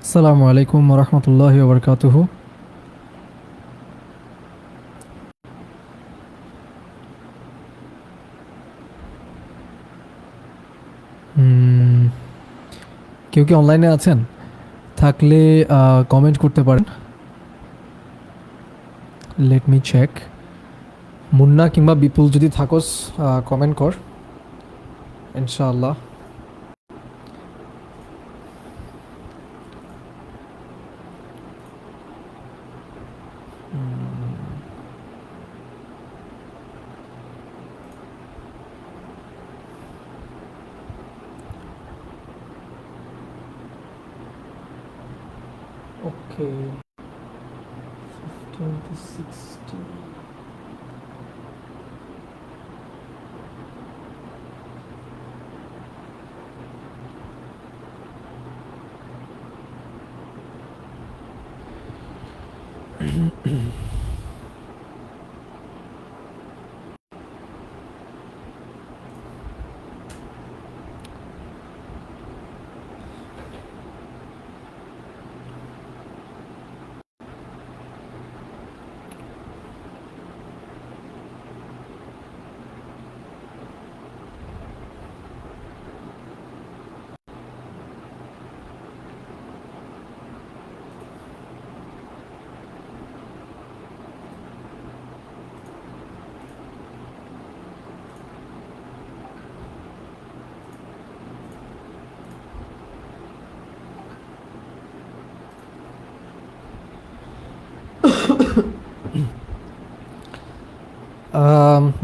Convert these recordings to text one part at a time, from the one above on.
আসসালামু আলাইকুম রহমতুল্লাহি ওবরকাতুহু। উম, কেউ কি অনলাইনে আছেন? থাকলে কমেন্ট করতে পারেন। Late me check. মুন্না কিংবা বিপুল যদি থাকোস, কমেন্ট কর ইনশাআল্লাহ। ওকে, 2060।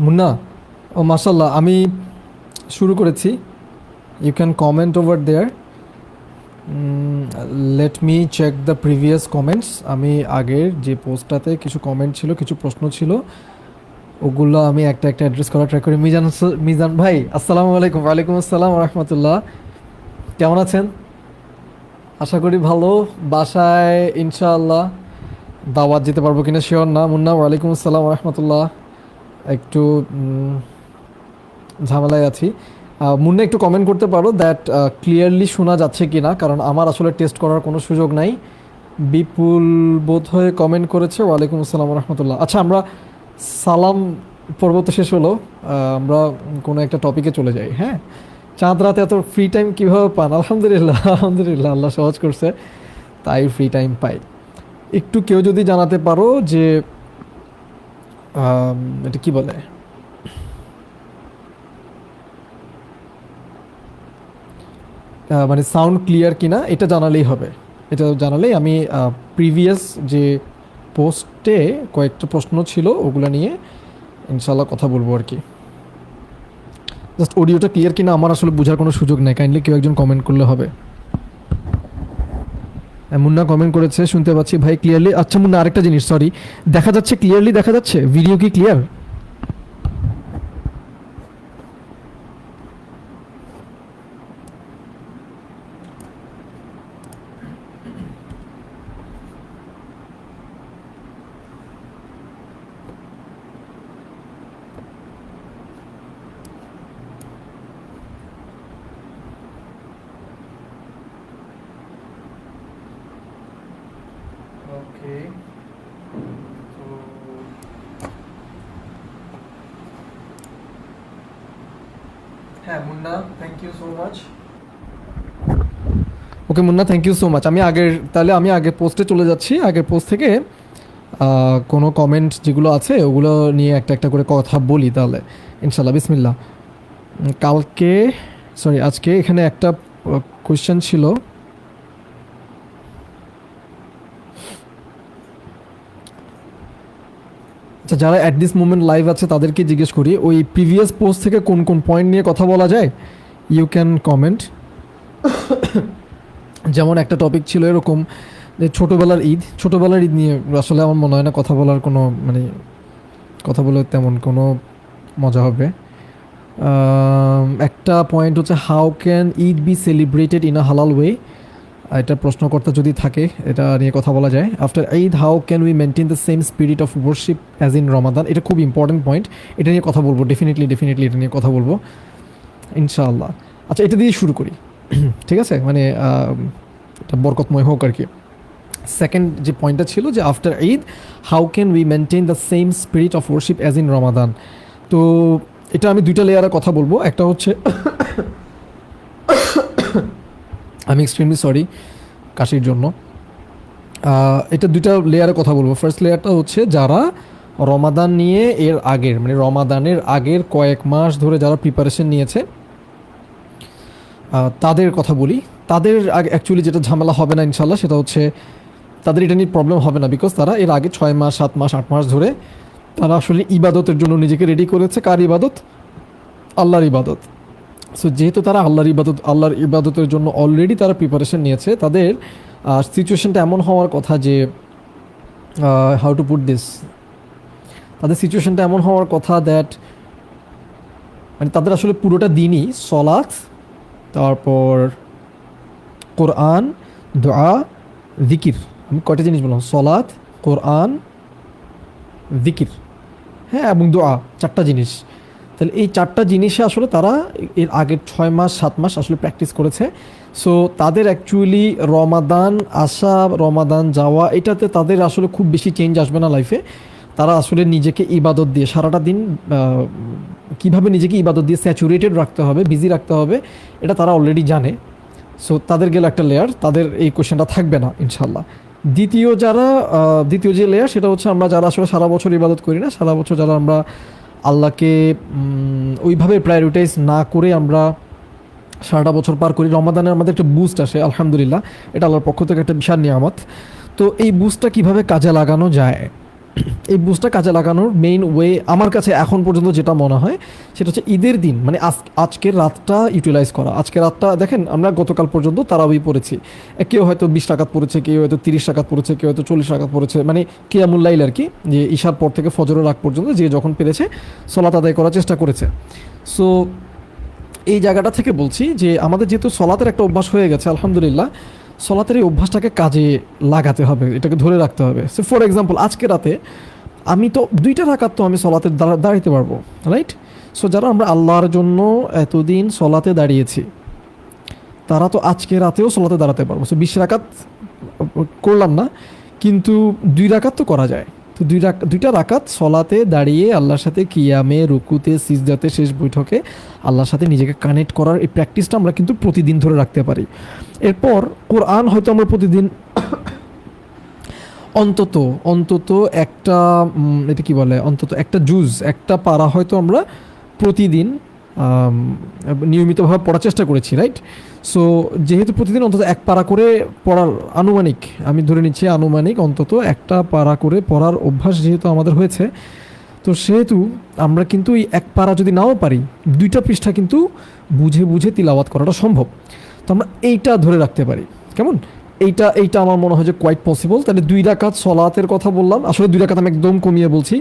মুন্না, ও মাশাল্লাহ, আমি শুরু করেছি। You can comment over there. Let me check the previous comments. আমি আগের যে পোস্টটাতে কিছু কমেন্ট ছিল, কিছু প্রশ্ন ছিল, ওগুলো আমি একটা একটা অ্যাড্রেস করার ট্রাই করি। মিজান ভাই, আসসালামু আলাইকুম। ওয়ালাইকুম আসসালাম রহমতুল্লাহ। কেমন আছেন? আশা করি ভালো। বাসায় ইনশাআল্লাহ। দাওয়াত যেতে পারবো কিনা শিওর না। মুন্না, ওয়ালাইকুম আসসালাম রহমতুল্লাহ। একটু ঝামেলায় আছি। মুন্না, একটু কমেন্ট করতে পারো দ্যাট ক্লিয়ারলি শোনা যাচ্ছে কি না, কারণ আমার আসলে টেস্ট করার কোনো সুযোগ নাই। বিপুল বোধহয় কমেন্ট করেছে, ওয়ালাইকুম আসসালাম রহমতুল্লাহ। আচ্ছা, আমরা সালাম পর্ব তো শেষ হলো। আমরা কোনো একটা টপিকে চলে যাই। হ্যাঁ, চাঁদ রাতে এত ফ্রি টাইম কীভাবে পান? আলহামদুলিল্লাহ, আলহামদুলিল্লাহ, আল্লাহ সহজ করছে, তাই ফ্রি টাইম পাই। একটু কেউ যদি জানাতে পারো যে আম, এটা কি বলে, মানে সাউন্ড ক্লিয়ার কিনা, এটা জানালেই হবে। এটা জানালেই আমি প্রিভিয়াস যে পোস্টে কয়েকটা প্রশ্ন ছিল ওগুলো নিয়ে ইনশাল্লাহ কথা বলবো আর কি। জাস্ট অডিওটা ক্লিয়ার কিনা আমার আসলে বোঝার কোনো সুযোগ নেই, কাইন্ডলি কেউ একজন কমেন্ট করলে হবে। মুন্না কমেন্ট করেছে, শুনতে পাচ্ছি ভাই ক্লিয়ারলি। আচ্ছা মুন্না, আরেকটা জিনিস, সরি, দেখা যাচ্ছে ক্লিয়ারলি? দেখা যাচ্ছে ভিডিও কি ক্লিয়ার? ওকে, হ্যাঁ Munna, thank you so much. Okay Munna, thank you so much. আমি আগের পোস্টে চলে যাচ্ছি। আগের পোস্ট থেকে কোনো কমেন্ট যেগুলো আছে ওগুলো নিয়ে একটা একটা করে কথা বলি তাহলে ইনশাল্লাহ। বিসমিল্লাহ। কালকে, সরি আজকে এখানে একটা কোয়েশ্চেন ছিল। আচ্ছা, যারা অ্যাট দিস মোমেন্ট লাইভ আছে তাদেরকে জিজ্ঞেস করি, ওই প্রিভিয়াস পোস্ট থেকে কোন কোন পয়েন্ট নিয়ে কথা বলা যায়? You can comment. যেমন একটা টপিক ছিল এরকম যে ছোটোবেলার ঈদ নিয়ে আসলে আমার মনে হয় না কথা বলার কোনো মানে কথা বলে তেমন কোনো মজা হবে। একটা পয়েন্ট হচ্ছে how can Eid B celebrated in a হালাল ওয়ে। এটা প্রশ্নকর্তা যদি থাকে এটা নিয়ে কথা বলা যায়। After Eid how can we maintain the same spirit of worship as in Ramadan. এটা খুব ইম্পর্টেন্ট পয়েন্ট, এটা নিয়ে কথা বলবো ডেফিনেটলি, এটা নিয়ে কথা বলবো ইনশাআল্লাহ। আচ্ছা, এটা দিয়ে শুরু করি। ঠিক আছে, মানে এটা বরকতময় হোক আর কি। সেকেন্ড যে পয়েন্টটা ছিল যে after Eid how can we maintain the same spirit of worship as in Ramadan. তো এটা আমি দুইটা লেয়ারে কথা বলবো। একটা হচ্ছে আমি এক্সট্রিমলি সরি কাশির জন্য। এটা দুইটা লেয়ারে কথা বলবো। ফার্স্ট লেয়ারটা হচ্ছে যারা রমাদান নিয়ে এর আগের মানে রমাদানের আগের কয়েক মাস ধরে যারা প্রিপারেশন নিয়েছে তাদের কথা বলি। তাদের অ্যাকচুয়ালি যেটা ঝামেলা হবে না ইনশাল্লাহ সেটা হচ্ছে তাদের এটা নিয়ে প্রবলেম হবে না, বিকজ তারা এর আগে 6 মাস 7 মাস 8 মাস ধরে তারা আসলে ইবাদতের জন্য নিজেকে রেডি করেছে। কার ইবাদত? আল্লাহর ইবাদত। সো যেহেতু তারা আল্লাহর ইবাদতের জন্য অলরেডি তারা প্রিপারেশন নিয়েছে, তাদের সিচুয়েশনটা এমন হওয়ার কথা যে হাউ টু পুট দিস, তাদের সিচুয়েশনটা এমন হওয়ার কথা দ্যাট মানে তাদের আসলে পুরোটা দিনই সলাত, তারপর কোরআন, দোয়া, জিকির। আমি কয়টা জিনিস বললাম? সলাত, কোরআন, জিকির, হ্যাঁ, এবং দোয়া, 4টা জিনিস। তাহলে এই 4টা জিনিসে আসলে তারা এর আগের 6 মাস 7 মাস আসলে প্র্যাকটিস করেছে। সো তাদের অ্যাকচুয়ালি রমাদান আসা, রমাদান যাওয়া, এটাতে তাদের আসলে খুব বেশি চেঞ্জ আসবে না লাইফে। তারা আসলে নিজেকে ইবাদত দিয়ে সারাটা দিন কীভাবে নিজেকে ইবাদত দিয়ে স্যাচুরেটেড রাখতে হবে, বিজি রাখতে হবে, এটা তারা অলরেডি জানে। সো তাদের গেলে একটা লেয়ার, তাদের এই কোয়েশ্চেনটা থাকবে না ইনশাল্লাহ। দ্বিতীয় যে লেয়ার সেটা হচ্ছে আমরা যারা আসলে সারা বছর ইবাদত করি না, সারা বছর যারা আমরা আল্লাহকে ওইভাবে প্রায়োরিটাইজ না করে আমরা সারাটা বছর পার করি, রমাদানের আমাদের একটা বুস্ট আসে আলহামদুলিল্লাহ, এটা আল্লাহর পক্ষ থেকে একটা বিশাল নিয়ামত। তো এই বুস্টটা কীভাবে কাজে লাগানো যায়, এই বুস্টটা কাজে লাগানোর মেইন ওয়ে আমার কাছে এখন পর্যন্ত যেটা মনে হয় সেটা হচ্ছে ঈদের দিন মানে আজকের রাতটা ইউটিলাইজ করা। আজকের রাতটা দেখেন, আমরা গতকাল পর্যন্ত তারাবি পড়েছি, কেউ হয়তো 20 রাকাত পড়েছে, কেউ হয়তো 30 রাকাত পড়েছে, কেউ হয়তো 40 রাকাত পড়েছে, মানে কিয়ামুল লাইল আর কি, যে ঈশার পর থেকে ফজরের আগ পর্যন্ত যে যখন পেরেছে সলাত আদায় করার চেষ্টা করেছে। সো এই জায়গাটা থেকে বলছি যে আমাদের যেহেতু সলাতের একটা অভ্যাস হয়ে গেছে আলহামদুলিল্লাহ, সলাতের এই অভ্যাসটাকে কাজে লাগাতে হবে, এটাকে ধরে রাখতে হবে। সো ফর এক্সাম্পল আজকে রাতে আমি তো 2টা রাকাত তো আমি সলাতে দাঁড়াইতে পারবো, রাইট? সো যারা আমরা আল্লাহর জন্য এতদিন সলাতে দাঁড়িয়েছি তারা তো আজকে রাতেও সলাতে দাঁড়াতে পারবো। সো 20 রাকাত করলাম না, কিন্তু 2 রাকাত তো করা যায়। তো 2টা রাকাত সলাতে দাঁড়িয়ে আল্লাহর সাথে কিয়ামে, রুকুতে, সিজদাতে, শেষ বৈঠকে আল্লাহর সাথে নিজেকে কানেক্ট করার এই প্র্যাকটিসটা আমরা কিন্তু প্রতিদিন ধরে রাখতে পারি। এরপর কোরআন হয়তো আমরা প্রতিদিন অন্তত একটা এটা কি বলে, অন্তত একটা জুজ, একটা পারা হয়তো আমরা প্রতিদিন নিয়মিতভাবে পড়ার চেষ্টা করেছি, রাইট? সো যেহেতু প্রতিদিন অন্তত 1 পারা করে পড়ার আনুমানিক, আমি ধরে নিচ্ছি আনুমানিক অন্তত 1টা পারা করে পড়ার অভ্যাস যেহেতু আমাদের হয়েছে, তো সেহেতু আমরা কিন্তু এই 1 পারা যদি নাও পারি 2টা পৃষ্ঠা কিন্তু বুঝে তিলাওয়াত করাটা সম্ভব। তো আমরা এইটা ধরে রাখতে পারি। কেমন? এইটা আমার মনে হয় যে কোয়াইট পসিবল। তাহলে 2 রাকাত সলাতের কথা বললাম, আসলে 2 রাকাত আমি একদম কমিয়ে বলছি।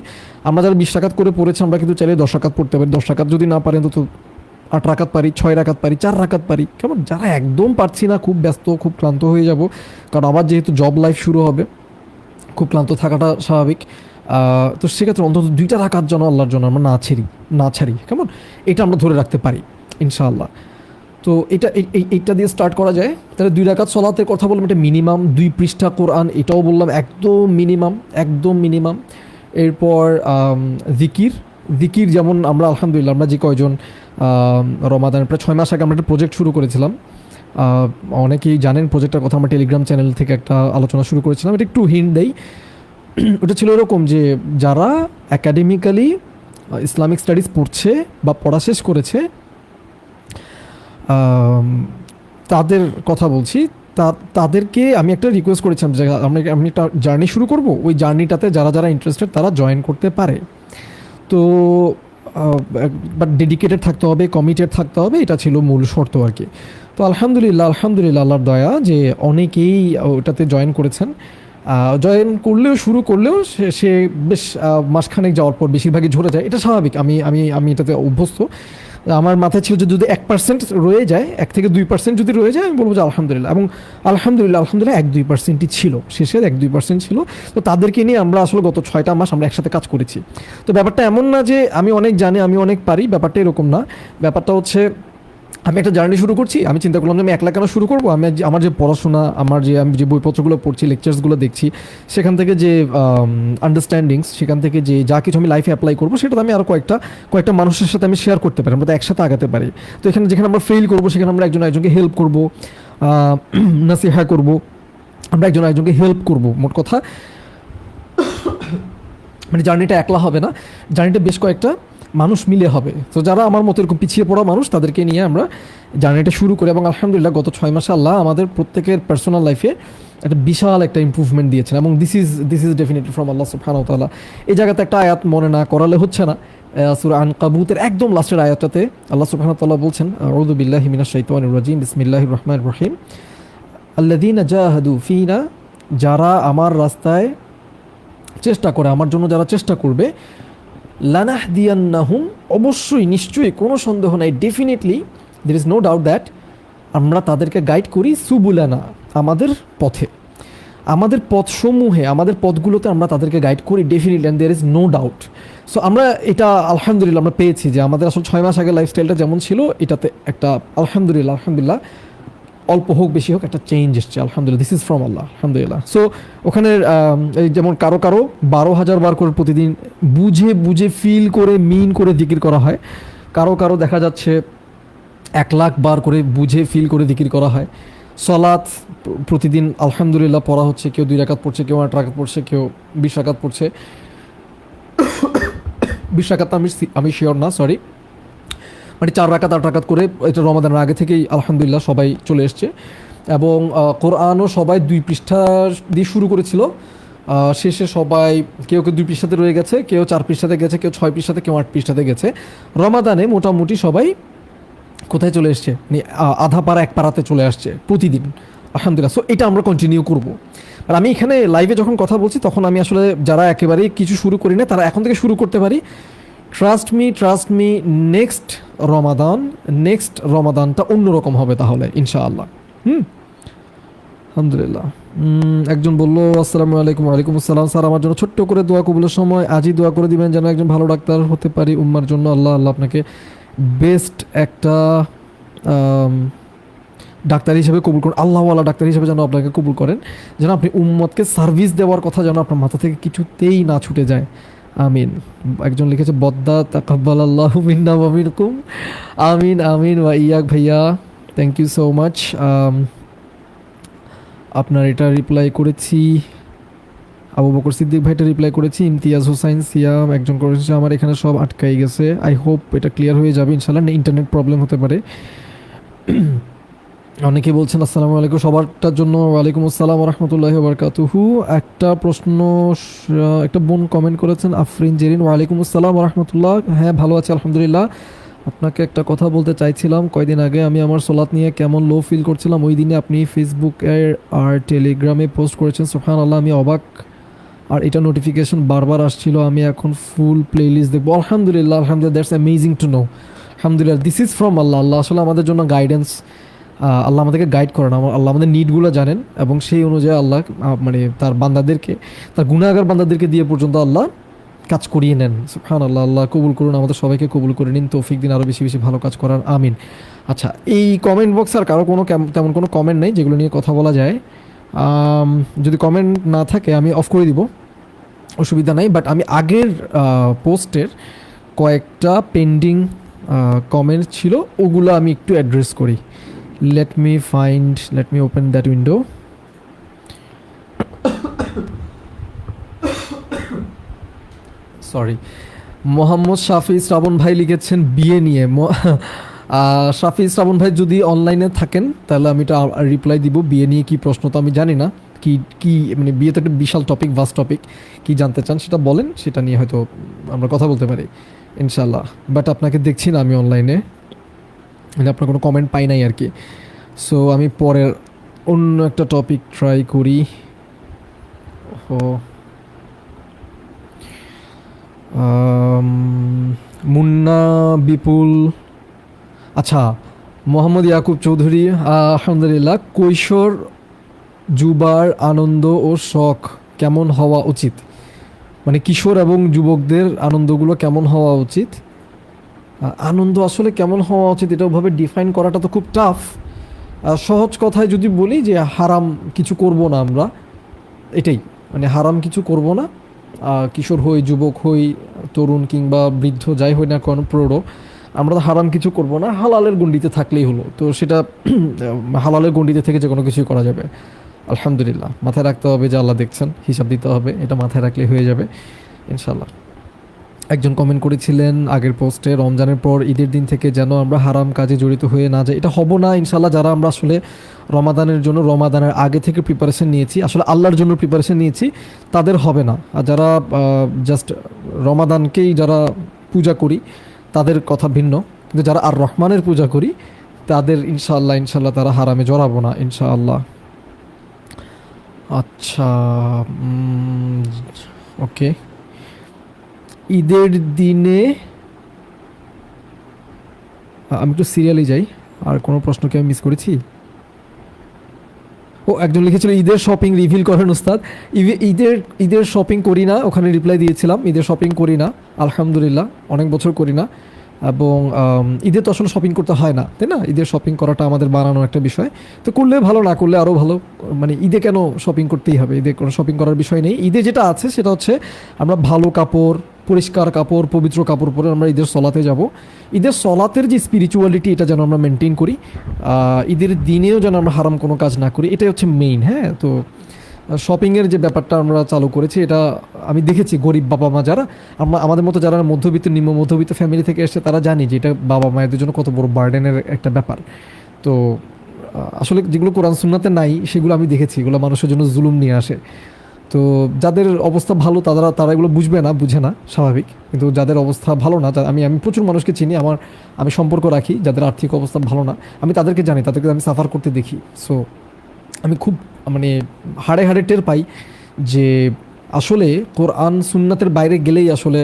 আমরা যারা 20 রাকাত করে পড়েছি আমরা কিন্তু চাইলে 10 রাকাত পড়তে পারি। 10 রাকাত যদি না পারেন তো 8 রাকাত পারি, 6 রাকাত পারি, 4 রাকাত পারি। কেমন? যারা একদম পারছি না, খুব ব্যস্ত, খুব ক্লান্ত হয়ে যাব, কারণ আবার যেহেতু জব লাইফ শুরু হবে, খুব ক্লান্ত থাকাটা স্বাভাবিক। তো সেক্ষেত্রে অন্তত 2টা রাকাত যেন আল্লাহর জন্য আমরা না ছাড়ি। কেমন? এটা আমরা ধরে রাখতে পারি ইনশাআল্লাহ। তো এইটা দিয়ে স্টার্ট করা যায়। তাহলে 2 রাকাত সলাতের কথা বললাম, এটা মিনিমাম 2 পৃষ্ঠা কোরআন, এটাও বললাম একদম মিনিমাম। এরপর জিকির যেমন আমরা আলহামদুলিল্লাহ আমরা যে কয়জন রমাদানের প্রায় 6 মাস আগে আমরা একটা প্রজেক্ট শুরু করেছিলাম, অনেকেই জানেন প্রজেক্টটার কথা, আমরা টেলিগ্রাম চ্যানেল থেকে একটা আলোচনা শুরু করেছিলাম। এটা একটু হিন্ট দেই। ওটা ছিল এরকম যে যারা একাডেমিক্যালি ইসলামিক স্টাডিজ পড়ছে বা পড়া শেষ করেছে তাদের কথা বলছি, তাদেরকে আমি একটা রিকোয়েস্ট করেছিলাম যে আমি একটা জার্নি শুরু করব, ওই জার্নিটাতে যারা ইন্টারেস্টেড তারা জয়েন করতে পারে। তো বাট ডেডিকেটেড থাকতে হবে, কমিটেড থাকতে হবে, এটা ছিল মূল শর্ত আর কি। তো আলহামদুলিল্লাহ আল্লাহর দয়া যে অনেকেই ওটাতে জয়েন করেছেন। শুরু করলেও সে বেশ মাসখানেক যাওয়ার পর বেশিরভাগই ঝরে যায়, এটা স্বাভাবিক। আমি এটাতে অভ্যস্ত। আমার মাথায় ছিল যে যদি 1% রয়ে যায়, 1 থেকে 2% যদি রয়ে যায়, আমি বলবো যে আলহামদুলিল্লাহ। এবং আলহামদুলিল্লাহ 1-2%ই ছিল, শেষের 1-2% ছিল। তো তাদেরকে নিয়ে আমরা আসলে গত 6টা মাস আমরা একসাথে কাজ করেছি। তো ব্যাপারটা এমন না যে আমি অনেক জানি, আমি অনেক পারি, ব্যাপারটা এরকম না। ব্যাপারটা হচ্ছে আমি একটা জার্নি শুরু করছি, আমি চিন্তা করলাম যে আমি একলা কেন শুরু করবো, আমার যে পড়াশোনা, আমি যে বইপত্রগুলো পড়ছি, লেকচার্সগুলো দেখছি, সেখান থেকে যে আন্ডারস্ট্যান্ডিংস, সেখান থেকে যে যা কিছু আমি লাইফে অ্যাপ্লাই করবো, সেটা আমি আরও কয়েকটা মানুষের সাথে আমি শেয়ার করতে পারি, আমরা তো একসাথে আগাতে পারি। তো এখানে যেখানে আমরা ফেল করবো, সেখানে আমরা একজনকে হেল্প করবো, নাসিহা করবো, আমরা একজনকে হেল্প করবো। মোট কথা মানে জার্নিটা একলা হবে না, জার্নিটা বেশ কয়েকটা মানুষ মিলে হবে। তো যারা আমার মতো এরকম পিছিয়ে পড়া মানুষ, তাদেরকে নিয়ে আমরা জার্নিটা শুরু করি। এবং আলহামদুলিল্লাহ গত 6 মাসে আল্লাহ আমাদের প্রত্যেকের পার্সোনাল লাইফে একটা বিশাল একটা ইম্প্রুভমেন্ট দিয়েছেন, এবং দিস ইজ ডেফিনেটলি ফ্রম আল্লাহ সুবহানাহু ওয়া তাআলা। এই জায়গাতে একটা আয়াত মনে না করালে হচ্ছে না, সূরা আনকাবুতের একদম লাস্টের আয়াতটাতে আল্লাহ সুবহানাহু ওয়া তাআলা বলছেন, আউযু বিল্লাহি মিনাশ শাইতানির রাজিম, বিসমিল্লাহির রহমানির রহিম, আল্লাযীনা জাহাদু ফীনা, যারা আমার রাস্তায় চেষ্টা করে, আমার জন্য যারা চেষ্টা করবে, লানাহদিয়ান্নাহুম, অবশ্যই নিশ্চয়ই কোনো সন্দেহ নাই, definitely there is no doubt that আমরা তাদেরকে গাইড করি সুবুলানা, আমাদের পথে, আমাদের পথসমূহে, আমাদের পথগুলোতে আমরা তাদেরকে গাইড করি definitely, and there is no doubt. So আমরা এটা আলহামদুলিল্লাহ আমরা পেয়েছি যে আমাদের আসলে 6 মাস আগে লাইফস্টাইলটা যেমন ছিল, এটাতে একটা আলহামদুলিল্লাহ অল্প হোক বেশি হোক একটা চেঞ্জ এসছে, আলহামদুলিল্লাহ, দিস ইজ ফ্রম আল্লাহ, আলহামদুলিল্লাহ। সো ওখানের এই যেমন কারো 12,000 বার করে প্রতিদিন বুঝে বুঝে ফিল করে মিন করে জিকির করা হয়, কারো দেখা যাচ্ছে 1,00,000 বার করে বুঝে ফিল করে জিকির করা হয়। সলাৎ প্রতিদিন আলহামদুলিল্লাহ পড়া হচ্ছে, কেউ 2 রাকাত পড়ছে, কেউ 8 রাকাত পড়ছে, কেউ 20 রাকাত পড়ছে। 20 রাকাত আমি শিওর না, সরি, মানে 4 রাকাত 8 রাকাত করে, এটা রমাদানের আগে থেকেই আলহামদুলিল্লাহ সবাই চলে এসছে। এবং কোরআনও সবাই 2 পৃষ্ঠা দিয়ে শুরু করেছিল, শেষে সবাই কেউ 2 পৃষ্ঠাতে রয়ে গেছে, কেউ 4 পৃষ্ঠাতে গেছে, কেউ 6 পৃষ্ঠাতে, কেউ 8 পৃষ্ঠাতে গেছে। রমাদানে মোটামুটি সবাই কোথায় চলে এসছে, মানে আধা পারা 1 পারাতে চলে আসছে প্রতিদিন, আলহামদুলিল্লাহ। সো এটা আমরা কন্টিনিউ করবো। আর আমি এখানে লাইভে যখন কথা বলছি, তখন আমি আসলে যারা একেবারেই কিছু শুরু করি না, তারা এখন থেকে শুরু করতে পারি। ট্রাস্ট মি, নেক্সট রমাদানটা অন্যরকম হবে তাহলে ইনশাআল্লাহ। আলহামদুলিল্লাহ। একজন বললো, আসসালামু আলাইকুম। ওয়ালাইকুম আসসালাম। স্যার, আমার জন্য ছোট্ট করে দোয়া কবুলের সময় আজই দোয়া করে দিবেন যেন একজন ভালো ডাক্তার হতে পারি উম্মার জন্য। আল্লাহ আপনাকে বেস্ট একটা ডাক্তার হিসেবে কবুল করুন, আল্লাহওয়ালা ডাক্তার হিসেবে যেন আপনাকে কবুল করেন, যেন আপনি উম্মতকে সার্ভিস দেওয়ার কথা যেন আপনার মাথা থেকে কিছুতেই না ছুটে যায়। আমিন। একজন লিখেছে, বদ্দা তাকাব্বালাল্লাহু মিন্না ওয়া মিনকুম। আমিন ওয়া ইয়াক ভাইয়া, থ্যাংক ইউ সো মাচ। আপনার এটা রিপ্লাই করেছি, আবু বকর সিদ্দিক ভাইটা রিপ্লাই করেছি। ইমতিয়াজ হোসাইন সিয়াম একজন করেছে, আমার এখানে সব আটকাই গেছে, আই হোপ এটা ক্লিয়ার হয়ে যাবে ইনশাল্লাহ, ইন্টারনেট প্রবলেম হতে পারে। অনেকে বলছেন আসসালামু আলাইকুম, সবারটার জন্য ওয়ালাইকুম আসসালাম রহমতুল্লাহি ওয়া বারাকাতুহু। একটা প্রশ্ন, একটা বোন কমেন্ট করেছেন, আফরিন জেরিন, ওয়ালাইকুম আসসালাম রহমতুল্লাহ। হ্যাঁ, ভালো আছি আলহামদুলিল্লাহ। আপনাকে একটা কথা বলতে চাইছিলাম, কয়দিন আগে আমি আমার সোলাত নিয়ে কেমন লো ফিল করছিলাম, ওই দিনে আপনি ফেসবুকের আর টেলিগ্রামে পোস্ট করেছেন, সুবহানাল্লাহ, আমি অবাক, আর এটা নোটিফিকেশন বারবার আসছিল। আমি এখন ফুল প্লেলিস্ট দেখবো। আলহামদুলিল্লাহ, দ্যাটস অ্যামেজিং টু নো। আলহামদুলিল্লাহ, দিস ইজ ফ্রম আল্লাহ। আল্লাহ আসলে আমাদের জন্য গাইডেন্স, আল্লাহ আমাদেরকে গাইড করেন, আল্লাহ আমাদের নিডগুলো জানেন, এবং সেই অনুযায়ী আল্লাহ মানে তার বান্দাদেরকে, তার গুনাহগার বান্দাদেরকে দিয়ে পর্যন্ত আল্লাহ কাজ করিয়ে নেন। সুবহানাল্লাহ, আল্লাহ কবুল করুন, আমাদের সবাইকে কবুল করে নিন, তৌফিক দিন আরও বেশি বেশি ভালো কাজ করার, আমিন। আচ্ছা, এই কমেন্ট বক্স আর কারো তেমন কোনো কমেন্ট নেই যেগুলো নিয়ে কথা বলা যায়। যদি কমেন্ট না থাকে আমি অফ করে দিব, অসুবিধা নাই। বাট আমি আগের পোস্টের কয়েকটা পেন্ডিং কমেন্ট ছিল, ওগুলো আমি একটু অ্যাড্রেস করি। let me open that window. Sorry. Mohammad Shafi Shrabon ভাই লিখেছেন বিয়ে নিয়ে। শাফি শ্রাবণ ভাই যদি অনলাইনে থাকেন তাহলে আমি এটা রিপ্লাই দিব। বিয়ে নিয়ে কি প্রশ্ন তো আমি জানি না, কি মানে বিয়ে তো একটা বিশাল টপিক, ভাস্ট টপিক, কি জানতে চান সেটা বলেন, সেটা নিয়ে হয়তো আমরা কথা বলতে পারি ইনশাল্লাহ। বাট আপনাকে দেখছি না আমি অনলাইনে, মানে আপনার কোনো কমেন্ট পাই নাই আর কি। সো আমি পরের অন্য একটা টপিক ট্রাই করি। মুন্না বিপুল, আচ্ছা, মোহাম্মদ ইয়াকুব চৌধুরী, আলহামদুলিল্লাহ। কৈশোর যুবার আনন্দ ও শখ কেমন হওয়া উচিত, মানে কিশোর এবং যুবকদের আনন্দগুলো কেমন হওয়া উচিত? আনন্দ আসলে কেমন হওয়া উচিত এটা ওভাবে ডিফাইন করাটা তো খুব টাফ। সহজ কথায় যদি বলি যে হারাম কিছু করব না আমরা, এটাই মানে হারাম কিছু করব না। কিশোর হই, যুবক হই, তরুণ কিংবা বৃদ্ধ যাই হই না কোনো প্রৌঢ়, আমরা তো হারাম কিছু করব না, হালালের গণ্ডিতে থাকলেই হলো। তো সেটা হালালের গণ্ডিতে থেকে যে কোনো কিছুই করা যাবে আলহামদুলিল্লাহ। মাথায় রাখতে হবে যে আল্লাহ দেখছেন, হিসাব দিতে হবে, এটা মাথায় রাখলেই হয়ে যাবে ইনশাল্লাহ। একজন কমেন্ট করেছিলেন আগের পোস্টে, রমজানের পর ঈদের দিন থেকে যেন আমরা হারাম কাজে জড়িত হয়ে না যাই। এটা হব না ইনশাল্লাহ। যারা আমরা আসলে রমাদানের জন্য রমাদানের আগে থেকে প্রিপারেশন নিয়েছি, আসলে আল্লাহর জন্য প্রিপারেশন নিয়েছি, তাদের হবে না। আর যারা জাস্ট রমাদানকেই যারা পূজা করি তাদের কথা ভিন্ন, কিন্তু যারা আর রহমানের পূজা করি তাদের ইনশাআল্লাহ ইনশাআল্লাহ তারা হারামে জড়াবো না ইনশাআল্লাহ। আচ্ছা, ওকে। ঈদের দিনে আমি একটু সিরিয়ালে যাই, আর কোনো প্রশ্নকে আমি মিস করেছি? ও, একজন লিখেছিল ঈদের শপিং রিভিল করেন উস্তাদ। ঈদের ঈদের শপিং করি না, ওখানে রিপ্লাই দিয়েছিলাম ঈদের শপিং করি না আলহামদুলিল্লাহ, অনেক বছর করি না। এবং ঈদে তো আসলে শপিং করতে হয় না, তাই না? ঈদের শপিং করাটা আমাদের বানানো একটা বিষয়, তো করলে ভালো, না করলে আরও ভালো। মানে ঈদে কেন শপিং করতেই হবে? ঈদে কোনো শপিং করার বিষয় নেই। ঈদে যেটা আছে সেটা হচ্ছে আমরা ভালো কাপড়, পরিষ্কার কাপড়, পবিত্র কাপড় পরে আমরা ঈদের সলাতে যাব। ঈদের সলাতের যে স্পিরিচুয়ালিটি, এটা যেন আমরা মেনটেন করি। ঈদের দিনেও যেন আমরা হারাম কোনো কাজ না করি, এটাই হচ্ছে মেইন। হ্যাঁ, তো শপিংয়ের যে ব্যাপারটা আমরা চালু করেছি, এটা আমি দেখেছি গরিব বাবা মা যারা, আমাদের মতো যারা মধ্যবিত্ত নিম্ন মধ্যবিত্ত ফ্যামিলি থেকে এসে, তারা জানি যে এটা বাবা মায়েদের জন্য কত বড় বার্ডেনের একটা ব্যাপার। তো আসলে যেগুলো কোরআন সুন্নাতে নাই সেগুলো আমি দেখেছি, এগুলো মানুষের জন্য জুলুম নিয়ে আসে। তো যাদের অবস্থা ভালো তারা এগুলো বুঝবে না, বুঝে না, স্বাভাবিক। কিন্তু যাদের অবস্থা ভালো না, আমি প্রচুর মানুষকে চিনি, আমি সম্পর্ক রাখি যাদের আর্থিক অবস্থা ভালো না, আমি তাদেরকে জানি, তাদেরকে আমি সাফার করতে দেখি। সো আমি খুব মানে হাড়ে হাড়ে টের পাই যে আসলে কোরআন সুন্নাতের বাইরে গেলেই আসলে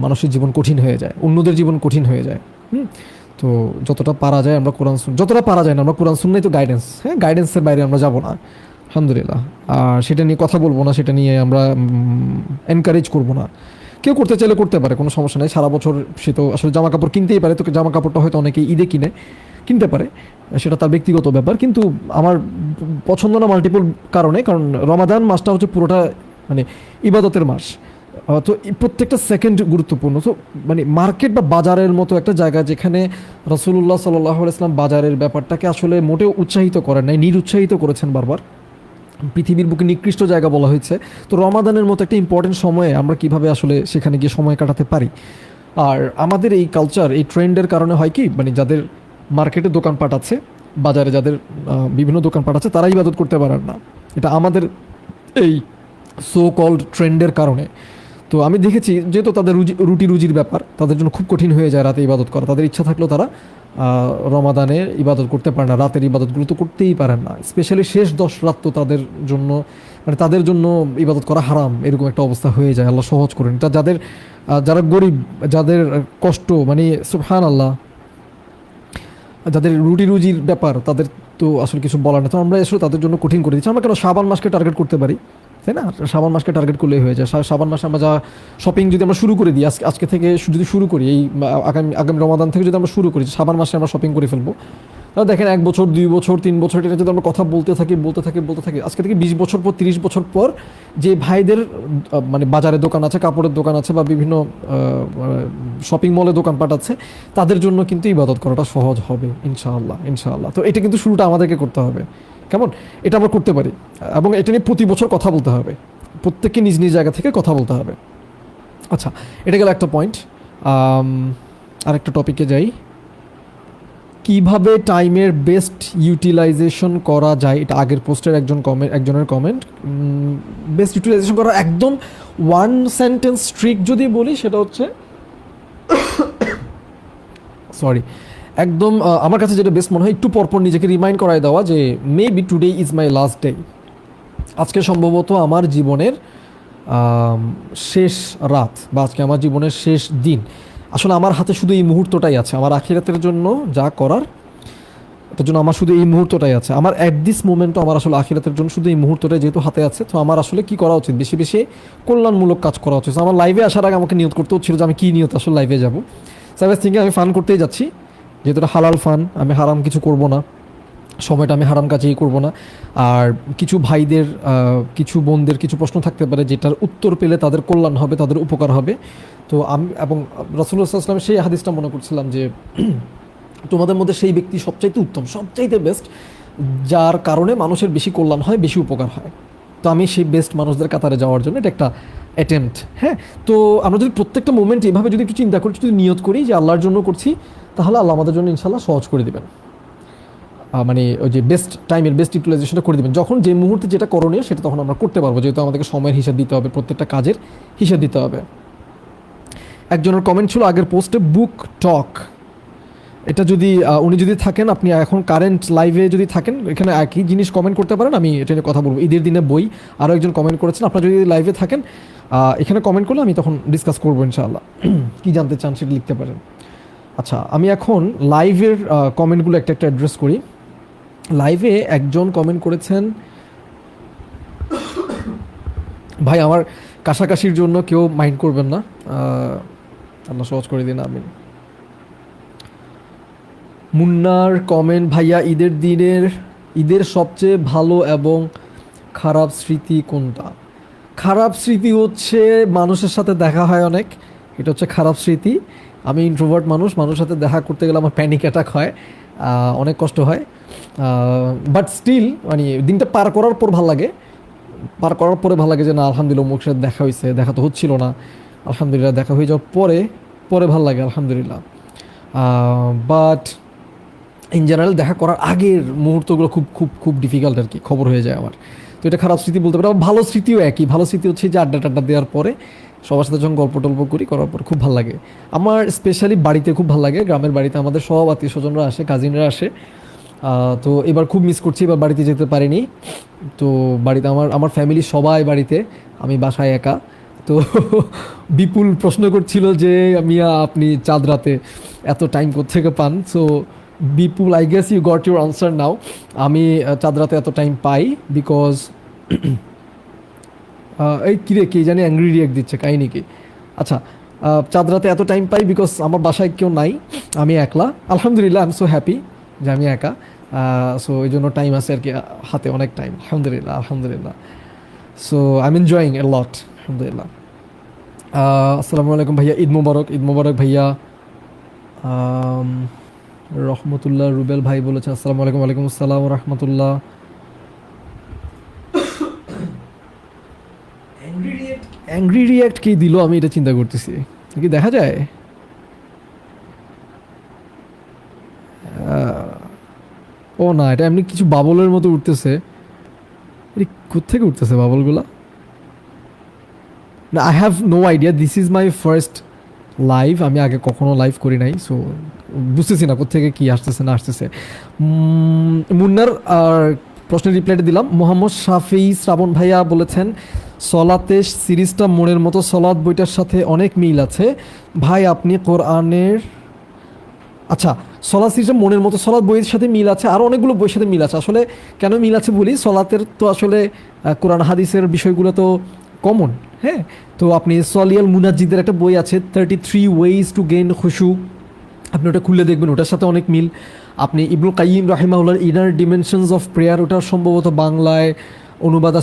মানুষের জীবন কঠিন হয়ে যায়, অন্যদের জীবন কঠিন হয়ে যায়। তো যতটা পারা যায় আমরা যতটা পারা যায় না আমরা কোরআন সুন্নাই তো গাইডেন্স, হ্যাঁ, গাইডেন্সের বাইরে আমরা যাব না আলহামদুলিল্লাহ। আর সেটা নিয়ে কথা বলবো না, সেটা নিয়ে আমরা এনকারেজ করবো না। কেউ করতে চাইলে করতে পারে, কোনো সমস্যা নেই। সারা বছর সে তো আসলে জামা কাপড় কিনতেই পারে, তো জামা কাপড়টা হয়তো অনেকেই ঈদে কিনতে পারে, সেটা তার ব্যক্তিগত ব্যাপার। কিন্তু আমার পছন্দ না মাল্টিপল কারণে, কারণ রমাদান মাসটা হচ্ছে পুরোটা মানে ইবাদতের মাস। তো প্রত্যেকটা সেকেন্ড গুরুত্বপূর্ণ। তো মানে মার্কেট বা বাজারের মতো একটা জায়গা, যেখানে রাসূলুল্লাহ সাল্লাল্লাহু আলাইহি ওয়াসাল্লাম বাজারের ব্যাপারটাকে আসলে মোটেও উৎসাহিত করেন নাই, নিরুৎসাহিত করেছেন বারবার। পৃথিবীর বুকে নিকৃষ্ট জায়গা বলা হয়েছে। তো রমাদানের মতো একটা ইম্পর্টেন্ট সময়ে আমরা কিভাবে আসলে সেখানে গিয়ে সময় কাটাতে পারি? আর আমাদের এই কালচার, এই ট্রেন্ডের কারণে হয় কি, মানে যাদের মার্কেটে দোকানপাট আছে, বাজারে যাদের বিভিন্ন দোকানপাট আছে, তারা ইবাদত করতে পারেন না। এটা আমাদের এই সো কল্ড ট্রেন্ডের কারণে। তো আমি দেখেছি যেহেতু তাদের রুটি রুজির ব্যাপার, তাদের জন্য খুব কঠিন হয়ে যায় রাতে ইবাদত করা। তাদের ইচ্ছা থাকলেও তারা রমাদানে ইবাদত করতে পারে না, রাতের ইবাদতগুলো তো করতেই পারেন না। স্পেশালি শেষ 10 রাত তো তাদের জন্য, মানে তাদের জন্য ইবাদত করা হারাম, এরকম একটা অবস্থা হয়ে যায়। আল্লাহ সহজ করেন এটা। যারা গরিব, যাদের কষ্ট, মানে সুবহানাল্লাহ, যাদের রুটি রুজির ব্যাপার, তাদের তো আসলে কিছু বলার না। তো আমরা আসলে তাদের জন্য কঠিন করে দিচ্ছি। আমরা কেন শাবান মাসকে টার্গেট করতে পারি, তাই না? শাবান মাসকে টার্গেট করলেই হয়ে যায়। শাবান মাসে আমরা যা শপিং যদি আমরা শুরু করে দিই, আজকে থেকে যদি শুরু করি, এই আগামী রমাদান থেকে যদি আমরা শুরু করি, শাবান মাসে আমরা শপিং করে ফেলবো, তাহলে দেখেন 1 বছর 2 বছর 3 বছর এটা যদি আমরা কথা বলতে থাকি আজকে থেকে 20 বছর পর, 30 বছর পর, যে ভাইদের মানে বাজারে দোকান আছে, কাপড়ের দোকান আছে, বা বিভিন্ন শপিং মলে দোকানপাট আছে, তাদের জন্য কিন্তু ইবাদত করাটা সহজ হবে ইনশাআল্লাহ ইনশাআল্লাহ। তো এটা কিন্তু শুরুটা আমাদেরকে করতে হবে, কেমন? এটা আমরা করতে পারি, এবং এটা নিয়ে প্রতি বছর কথা বলতে হবে, প্রত্যেককে নিজ নিজ জায়গা থেকে কথা বলতে হবে। আচ্ছা, এটা গেল একটা পয়েন্ট। আরেকটা টপিকে যাই। কিভাবে টাইমের বেস্ট ইউটিলাইজেশন করা যায়, এটা আগের পোস্টের একজনের কমেন্ট। বেস্ট ইউটিলাইজেশন করা একদম ওয়ান সেন্টেন্স ট্রিক যদি বলি, সেটা হচ্ছে সরি, একদম আমার কাছে যেটা বেস্ট মনে হয়, একটু পরপর নিজেকে রিমাইন্ড করায় দেওয়া যে maybe today is my last day. আজকে সম্ভবত আমার জীবনের শেষ রাত, বা আজকে আমার জীবনের শেষ দিন। আসলে আমার হাতে শুধু এই মুহূর্তটাই আছে, আমার আখিরাতের জন্য যা করার, তার জন্য আমার শুধু এই মুহূর্তটাই আছে। আমার অ্যাট দিস মোমেন্টও আমার আসলে আখিরাতের জন্য শুধু এই মুহূর্তটাই যেহেতু হাতে আছে, তো আমার আসলে কি করা উচিত? বেশি বেশি কল্যাণমূলক কাজ করা উচিত। আমার লাইভে আসার আগে আমাকে নিয়ত করতে হচ্ছিল যে আমি কী নিয়ত আসলে লাইভে যাব। সাইবাস থিঙ্কিং আমি ফান করতেই যাচ্ছি, যেহেতু এটা হালাল ফান, আমি হারাম কিছু করব না, সময়টা আমি হারাম কাজেই করব না। আর কিছু ভাইদের কিছু বোনদের কিছু প্রশ্ন থাকতে পারে যেটার উত্তর পেলে তাদের কল্যাণ হবে, তাদের উপকার হবে। তো আমি এবং রাসূলুল্লাহ সাল্লাল্লাহু আলাইহি ওয়াসাল্লাম সেই হাদিসটা মনে করছিলাম যে তোমাদের মধ্যে সেই ব্যক্তি সবচাইতে উত্তম, সবচাইতে বেস্ট, যার কারণে মানুষের বেশি কল্যাণ হয়, বেশি উপকার হয়। তো আমি সেই বেস্ট মানুষদের কাতারে যাওয়ার জন্য এটা একটা অ্যাটেম্প্ট। হ্যাঁ, তো আমরা যদি প্রত্যেকটা মোমেন্ট এভাবে যদি একটু চিন্তা করি, যদি নিয়ত করি যে আল্লাহর জন্য করছি, তাহলে আল্লাহ আমাদের জন্য ইনশাল্লাহ সহজ করে দেবেন। মানে ওই যে বেস্ট টাইমের বেস্ট ইউটিলাইজেশনটা করে দেবেন। যখন যে মুহূর্তে যেটা করণীয় সেটা তখন আমরা করতে পারবো, যেহেতু আমাদেরকে সময়ের হিসাব দিতে হবে, প্রত্যেকটা কাজের হিসাব দিতে হবে। একজনের কমেন্ট ছিল আগের পোস্টে বুক টক, এটা যদি উনি যদি থাকেন, আপনি এখন কারেন্ট লাইভে যদি থাকেন, এখানে একই জিনিস কমেন্ট করতে পারেন, আমি এটা নিয়ে কথা বলবো। ঈদের দিনে বই আরও একজন কমেন্ট করেছেন, আপনারা যদি লাইভে থাকেন এখানে কমেন্ট করলে আমি তখন ডিসকাস করবো ইনশাআল্লাহ। কী জানতে চান সেটা লিখতে পারেন। আচ্ছা, আমি এখন লাইভের কমেন্টগুলো একটা একটা অ্যাড্রেস করি। লাইভে একজন কমেন্ট করেছেন, ভাই আমার কাশাকাশির জন্য কেউ মাইন্ড করবেন না, আল্লাহ সহজ করে দিন, আমিন। মুন্নার কমেন্ট, ভাইয়া ঈদের সবচেয়ে ভালো এবং খারাপ স্মৃতি কোনটা? খারাপ স্মৃতি হচ্ছে মানুষের সাথে দেখা হয় অনেক, এটা হচ্ছে খারাপ স্মৃতি। আমি ইন্ট্রোভার্ট মানুষ, মানুষের সাথে দেখা করতে গেলে আমার প্যানিক অ্যাটাক হয়, অনেক কষ্ট হয়। বাট স্টিল মানে দিনটা পার করার পর ভালো লাগে, পার করার পরে ভালো লাগে যে না আলহামদুলিল্লাহ মুখের সাথে দেখা হয়েছে, দেখা তো হচ্ছিল না, আলহামদুলিল্লাহ দেখা হয়ে যাওয়ার পরে ভালো লাগে আলহামদুলিল্লাহ। বাট ইন জেনারেল দেখা করার আগের মুহূর্তগুলো খুব খুব খুব ডিফিকাল্ট আর কি, খবর হয়ে যায় আমার। তো এটা খারাপ স্মৃতি বলতে পারি। আবার ভালো স্মৃতিও একই, ভালো স্মৃতি হচ্ছে যে আড্ডা টাড্ডা দেওয়ার পরে সবার সাথে যখন গল্প টল্প করার পর খুব ভালো লাগে আমার। স্পেশালি বাড়িতে খুব ভালো লাগে, গ্রামের বাড়িতে আমাদের সব আত্মীয় স্বজনরা আসে, কাজিনরা আসে। তো এবার খুব মিস করছি, এবার বাড়িতে যেতে পারিনি। তো বাড়িতে আমার ফ্যামিলি সবাই বাড়িতে, আমি বাসায় একা। তো বিপুল প্রশ্ন করছিল যে মিয়া আপনি চাঁদ রাতে এত টাইম কোত্থেকে পান? So Bipul, I guess you got your answer now. আমি চাঁদ রাতে এত টাইম পাই বিকজ এই কিরে কে জানি অ্যাংরি রিয়েক্ট দিচ্ছে, কাহিনি কি? আচ্ছা, চাঁদ রাতে এত টাইম পাই বিকজ আমার বাসায় কেউ নাই, আমি একলা। আলহামদুলিল্লাহ, আই এম সো হ্যাপি যে আমি একা। সো এই জন্য টাইম আছে আর কি হাতে, অনেক টাইম, আলহামদুলিল্লাহ আলহামদুলিল্লাহ। So I am enjoying a lot, আলহামদুলিল্লাহ। আসসালামু আলাইকুম ভাইয়া, ঈদ মোবারক, ঈদ মোবারক ভাইয়া। রহমতুল্লাহ রুবেল ভাই বলেছেন আসসালামু আলাইকুম। ওয়ালাইকুম আসসালাম রহমতুল্লাহ। অ্যাংরি রিয়াক্ট কি দিল আমি এটা চিন্তা করতেছি, কি দেখা যায়? ও না, এটা এমনি কিছু বাবলের মতো উঠতেছে। কোত্থেকে উঠতেছে বাবলগুলা? না, I have no idea, this is my first live, আমি আগে কখনো লাইভ করি নাই। সো বুঝতেছি না কোত্থেকে কি আসতেছে না আসতেছে। মুন্নার আর প্রশ্নের রিপ্লাইটা দিলাম। মোহাম্মদ শাফি শ্রাবণ ভাইয়া বলেছেন সলাতে সিরিজটা মনের মতো সলাত বইটার সাথে অনেক মিল আছে ভাই, আপনি কোরআনের, আচ্ছা সলাত সিরিজটা মনের মতো সলাত বইয়ের সাথে মিল আছে, আরও অনেকগুলো বইয়ের সাথে মিল আছে। আসলে কেন মিল আছে বলি, সলাতের তো আসলে কোরআন হাদিসের বিষয়গুলো তো কমন। হ্যাঁ, তো আপনি সলিয়াল মুনাজ্জিদের একটা বই আছে 33 ওয়েজ টু গেইন খুশু, আপনি ওটা খুলে দেখবেন, ওটার সাথে অনেক মিল। আপনি ইবনুল কাইয়িম রাহিমাহুল্লাহর ইনার ডিমেনশনস অফ প্রেয়ার, ওটা সম্ভবত বাংলায় অনুবাদ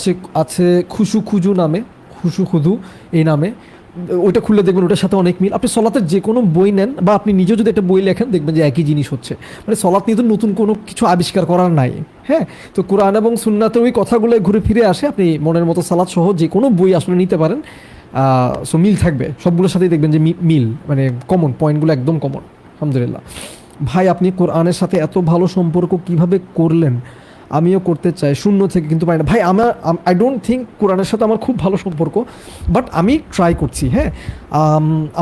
আছে খুশু খুজু নামে, খুশু খুদু এই নামে, ওইটা খুলে দেখবেন, ওটার সাথে অনেক মিল। আপনি সলাতের যে কোনো বই নেন বা আপনি নিজেও যদি একটা বই লেখেন দেখবেন যে একই জিনিস হচ্ছে, মানে সলাত নিয়ে তো নতুন কোনো কিছু আবিষ্কার করার নাই। হ্যাঁ, তো কোরআন এবং সুন্নাতের ওই কথাগুলো ঘুরে ফিরে আসে, আপনি মনের মতো সালাত সহ যে কোনো বই আসলে নিতে পারেন। সো মিল থাকবে সবগুলোর সাথেই, দেখবেন যে মিল মানে কমন পয়েন্টগুলো একদম কমন, আলহামদুলিল্লাহ। ভাই আপনি কোরআনের সাথে এত ভালো সম্পর্ক কিভাবে করলেন? আমিও করতে চাই শূন্য থেকে, কিন্তু পারি না ভাই। আই ডোন্ট থিঙ্ক কোরআনের সাথে আমার খুব ভালো সম্পর্ক, বাট আমি ট্রাই করছি। হ্যাঁ,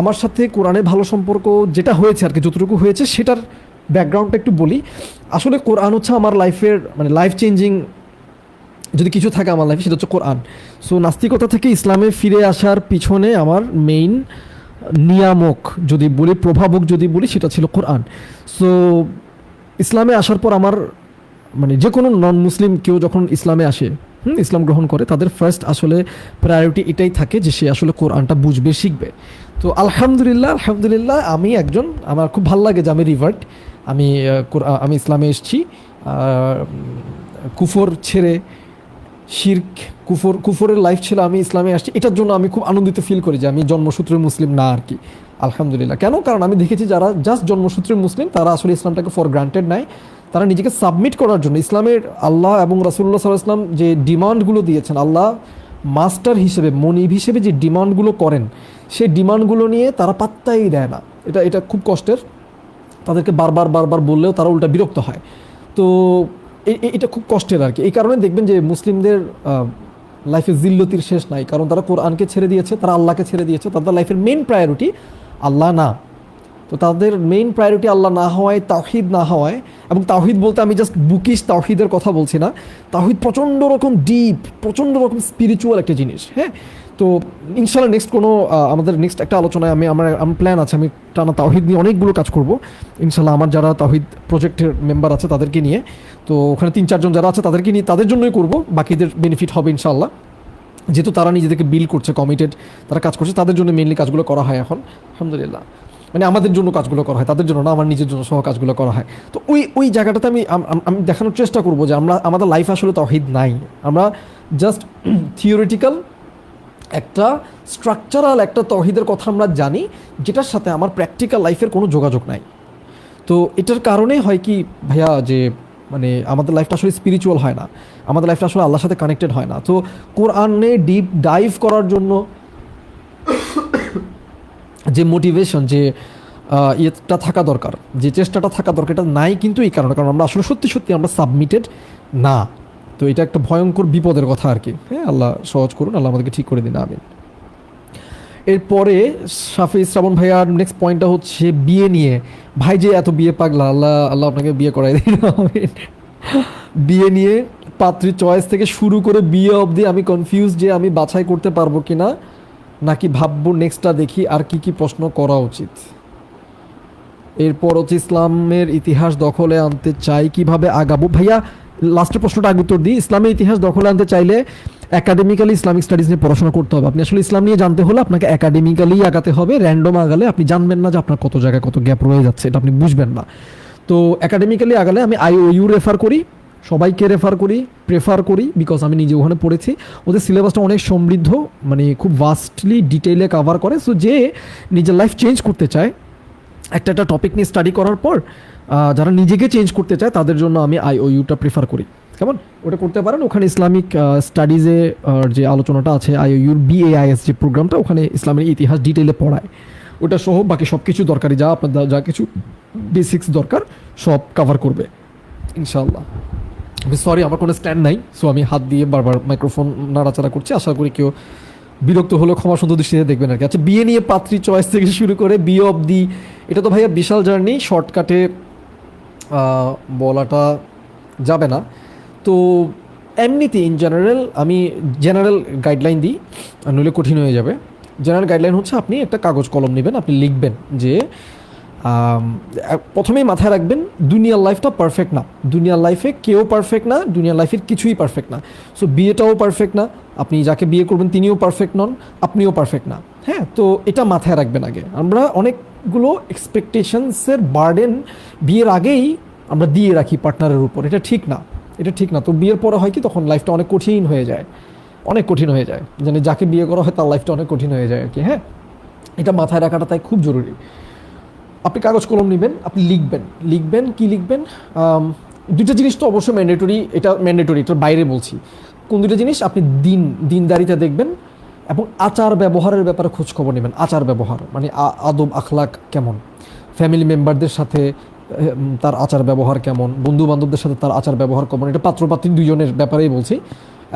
আমার সাথে কোরআনের ভালো সম্পর্ক যেটা হয়েছে আর কি, যতটুকু হয়েছে সেটার ব্যাকগ্রাউন্ডটা একটু বলি। আসলে কোরআন হচ্ছে আমার লাইফের মানে লাইফ চেঞ্জিং যদি কিছু থাকে আমার লাইফে, সেটা হচ্ছে কোরআন। সো নাস্তিকতা থেকে ইসলামে ফিরে আসার পিছনে আমার মেইন নিয়ামক যদি বলি, প্রভাবক যদি বলি, সেটা ছিল কোরআন। সো ইসলামে আসার পর আমার মানে যে কোনো নন মুসলিম কেউ যখন ইসলামে আসে, ইসলাম গ্রহণ করে, তাদের ফার্স্ট আসলে প্রায়োরিটি এটাই থাকে যে সে আসলে কোরআনটা বুঝবে, শিখবে। তো আলহামদুলিল্লাহ আলহামদুলিল্লাহ আমি একজন, আমার খুব ভালো লাগে যে আমি রিভার্ট, আমি ইসলামে এসেছি কুফর ছেড়ে, শিরক কুফরের লাইফ ছিল, আমি ইসলামে আসছি, এটার জন্য আমি খুব আনন্দিত ফিল করি যে আমি জন্মসূত্রে মুসলিম না আর কি। আলহামদুলিল্লাহ। কেন? কারণ আমি দেখেছি যারা জাস্ট জন্মসূত্রে মুসলিম তারা আসলে ইসলামটাকে ফর গ্রান্টেড নেয়, তারা নিজেকে সাবমিট করার জন্য ইসলামের আল্লাহ এবং রাসূলুল্লাহ সাল্লাল্লাহু আলাইহি ওয়াসাল্লাম যে ডিমান্ডগুলো দিয়েছেন, আল্লাহ মাস্টার হিসেবে মনিব হিসেবে যে ডিমান্ডগুলো করেন, সেই ডিমান্ডগুলো নিয়ে তারা পাত্তাই দেয় না। এটা খুব কষ্টের, তাদেরকে বারবার বললেও তারা উল্টা বিরক্ত হয়। তো এটা খুব কষ্টের আর কি। এই কারণে দেখবেন যে মুসলিমদের লাইফে জিল্লতির শেষ নাই, কারণ তারা কোরআনকে ছেড়ে দিয়েছে, তারা আল্লাহকে ছেড়ে দিয়েছে, তাদের লাইফের মেইন প্রায়োরিটি আল্লাহ না। তো তাদের মেইন প্রায়োরিটি আল্লাহ না হওয়ায়, তাওহীদ না হওয়ায়, এবং তাওহীদ বলতে আমি জাস্ট বুকিশ তাওহীদের কথা বলছি না, তাওহীদ প্রচণ্ড রকম ডিপ, প্রচণ্ড রকম স্পিরিচুয়াল একটা জিনিস। হ্যাঁ, তো ইনশাল্লাহ নেক্সট কোনো আমাদের নেক্সট একটা আলোচনায় আমার প্ল্যান আছে, আমি টানা তাওহীদ নিয়ে অনেকগুলো কাজ করব ইনশাল্লাহ। আমার যারা তাওহীদ প্রজেক্টের মেম্বার আছে তাদেরকে নিয়ে, তো ওখানে 3-4 জন যারা আছে তাদেরকে নিয়ে, তাদের জন্যই করব, বাকিদের বেনিফিট হবে ইনশাল্লাহ। যেহেতু তারা নিজেদেরকে বিল্ড করছে, কমিটেড, তারা কাজ করছে, তাদের জন্য মেনলি কাজগুলো করা হয় এখন আলহামদুলিল্লাহ। মানে আমাদের জন্য কাজগুলো করা হয়, তাদের জন্য না, আমার নিজের জন্য সহ কাজগুলো করা হয়। তো ওই জায়গাটাতে আমি দেখানোর চেষ্টা করব যে আমাদের লাইফ আসলে তাওহীদ নাই, আমরা জাস্ট থিওরিটিক্যাল একটা স্ট্রাকচারাল একটা তাওহীদের কথা আমরা জানি, যেটার সাথে আমার প্র্যাকটিক্যাল লাইফের কোনো যোগাযোগ নাই। তো এটার কারণে হয় কি ভাইয়া, যে মানে আমাদের লাইফটা আসলে স্পিরিচুয়াল হয় না, আমাদের লাইফটা আসলে আল্লাহর সাথে কানেক্টেড হয় না। তো কোরআনে ডিপ ডাইভ করার জন্য যে মোটিভেশন, যে ইয়েটা থাকা দরকার, যে চেষ্টাটা থাকা দরকার, এটা নাই কিন্তু এই কারণে, কারণ আমরা আসলে সত্যি আমরা সাবমিটেড না। তো এটা একটা ভয়ঙ্কর বিপদের কথা আর কি। হ্যাঁ, আল্লাহ সহজ করুন, আল্লাহ আমাদেরকে ঠিক করে দিন, আমিন। এরপরে শাফি শ্রাবণ ভাইয়ার নেক্সট পয়েন্টটা হচ্ছে বিয়ে নিয়ে। ভাই যে এত বিয়ে পাগলা, আল্লাহ আপনাকে বিয়ে করাই দিন, আমিন। বিয়ে নিয়ে পাত্রী চয়েস থেকে শুরু করে বিয়ে অবধি আমি কনফিউজ যে আমি বাছাই করতে পারবো কিনা, নাকি ভাববো নেক্সটটা দেখি, আর কি প্রশ্ন করা উচিত। এরপর হচ্ছে ইসলামের ইতিহাস দখলে আনতে চাই, কিভাবে আগাবো। ভাইয়া লাস্টের প্রশ্নটা আগে উত্তর দিই। ইসলামের ইতিহাস দখলে আনতে চাইলে একাডেমিক্যালি ইসলামিক স্টাডিজ নিয়ে পড়াশোনা করতে হবে। আপনি আসলে ইসলাম নিয়ে জানতে হলে আপনাকে একাডেমিক্যালি আগাতে হবে। র্যান্ডম আগালে আপনি জানবেন না যে আপনার কত জায়গায় কত গ্যাপ রয়ে যাচ্ছে, এটা আপনি বুঝবেন না। তো একাডেমিক্যালি আগালে আমি IOU রেফার করি, সবাইকে রেফার করি, প্রেফার করি, বিকজ আমি নিজে ওখানে পড়েছি। ওদের সিলেবাসটা অনেক সমৃদ্ধ, মানে খুব ভাস্টলি ডিটেইলে কাভার করে। সো যে নিজের লাইফ চেঞ্জ করতে চায় একটা টপিক নিয়ে স্টাডি করার পর, যারা নিজেকে চেঞ্জ করতে চায় তাদের জন্য আমি IOUটা প্রেফার করি। কেমন, ওটা করতে পারেন। ওখানে ইসলামিক স্টাডিজে যে আলোচনাটা আছে, IOUর BAIS যে প্রোগ্রামটা, ওখানে ইসলামের ইতিহাস ডিটেইলে পড়ায়। ওটা সহ বাকি সব কিছু দরকারি, যা আপনার যা কিছু বেসিক্স দরকার সব কভার করবে ইনশাআল্লাহ। সরি, আমার কোনো স্ট্যান্ড নাই, সো আমি হাত দিয়ে বারবার মাইক্রোফোন নাড়াচাড়া করছি। আশা করি কেউ বিরক্ত হলেও ক্ষমা সুন্দর দৃষ্টিতে দেখবেন আর কি। আচ্ছা, বিয়ে নিয়ে পাত্রী চয়েস থেকে শুরু করে বিয়ে অবধি, এটা তো ভাইয়া বিশাল জার্নি, শর্টকাটে বলাটা যাবে না। তো এমনিতে ইন জেনারেল আমি জেনারেল গাইডলাইন দিই, নইলে কঠিন হয়ে যাবে। জেনারেল গাইডলাইন হচ্ছে আপনি একটা কাগজ কলম নেবেন, আপনি লিখবেন যে প্রথমেই মাথায় রাখবেন দুনিয়ার লাইফটা পারফেক্ট না, দুনিয়ার লাইফে কেউ পারফেক্ট না, দুনিয়ার লাইফের কিছুই পারফেক্ট না। সো বিয়েটাও পারফেক্ট না, আপনি যাকে বিয়ে করবেন তিনিও পারফেক্ট নন, আপনিও পারফেক্ট না। হ্যাঁ, তো এটা মাথায় রাখবেন আগে। আমরা অনেকগুলো এক্সপেকটেশনসের বার্ডেন বিয়ের আগেই আমরা দিয়ে রাখি পার্টনারের উপর, এটা ঠিক না, এটা ঠিক না। তো বিয়ের পরে হয় কি, তখন লাইফটা অনেক কঠিন হয়ে যায়, অনেক কঠিন হয়ে যায়, মানে যাকে বিয়ে করা হয় তার লাইফটা অনেক কঠিন হয়ে যায় আর কি। হ্যাঁ, এটা মাথায় রাখাটা তাই খুব জরুরি। আপনি কাগজ কলম নেবেন, আপনি লিখবেন কি লিখবেন। দুটো জিনিস তো অবশ্যই ম্যান্ডেটরি, এটার বাইরে বলছি। কোন দুটো জিনিস? আপনি দিনদারিতা দেখবেন এবং আচার ব্যবহারের ব্যাপারে খোঁজ খবর নেবেন। আচার ব্যবহার মানে আদব আখলাক কেমন, ফ্যামিলি মেম্বারদের সাথে তার আচার ব্যবহার কেমন, বন্ধু বান্ধবদের সাথে তার আচার ব্যবহার কেমন, এটা পাত্রপাত্রী দুজনের ব্যাপারেই বলছি।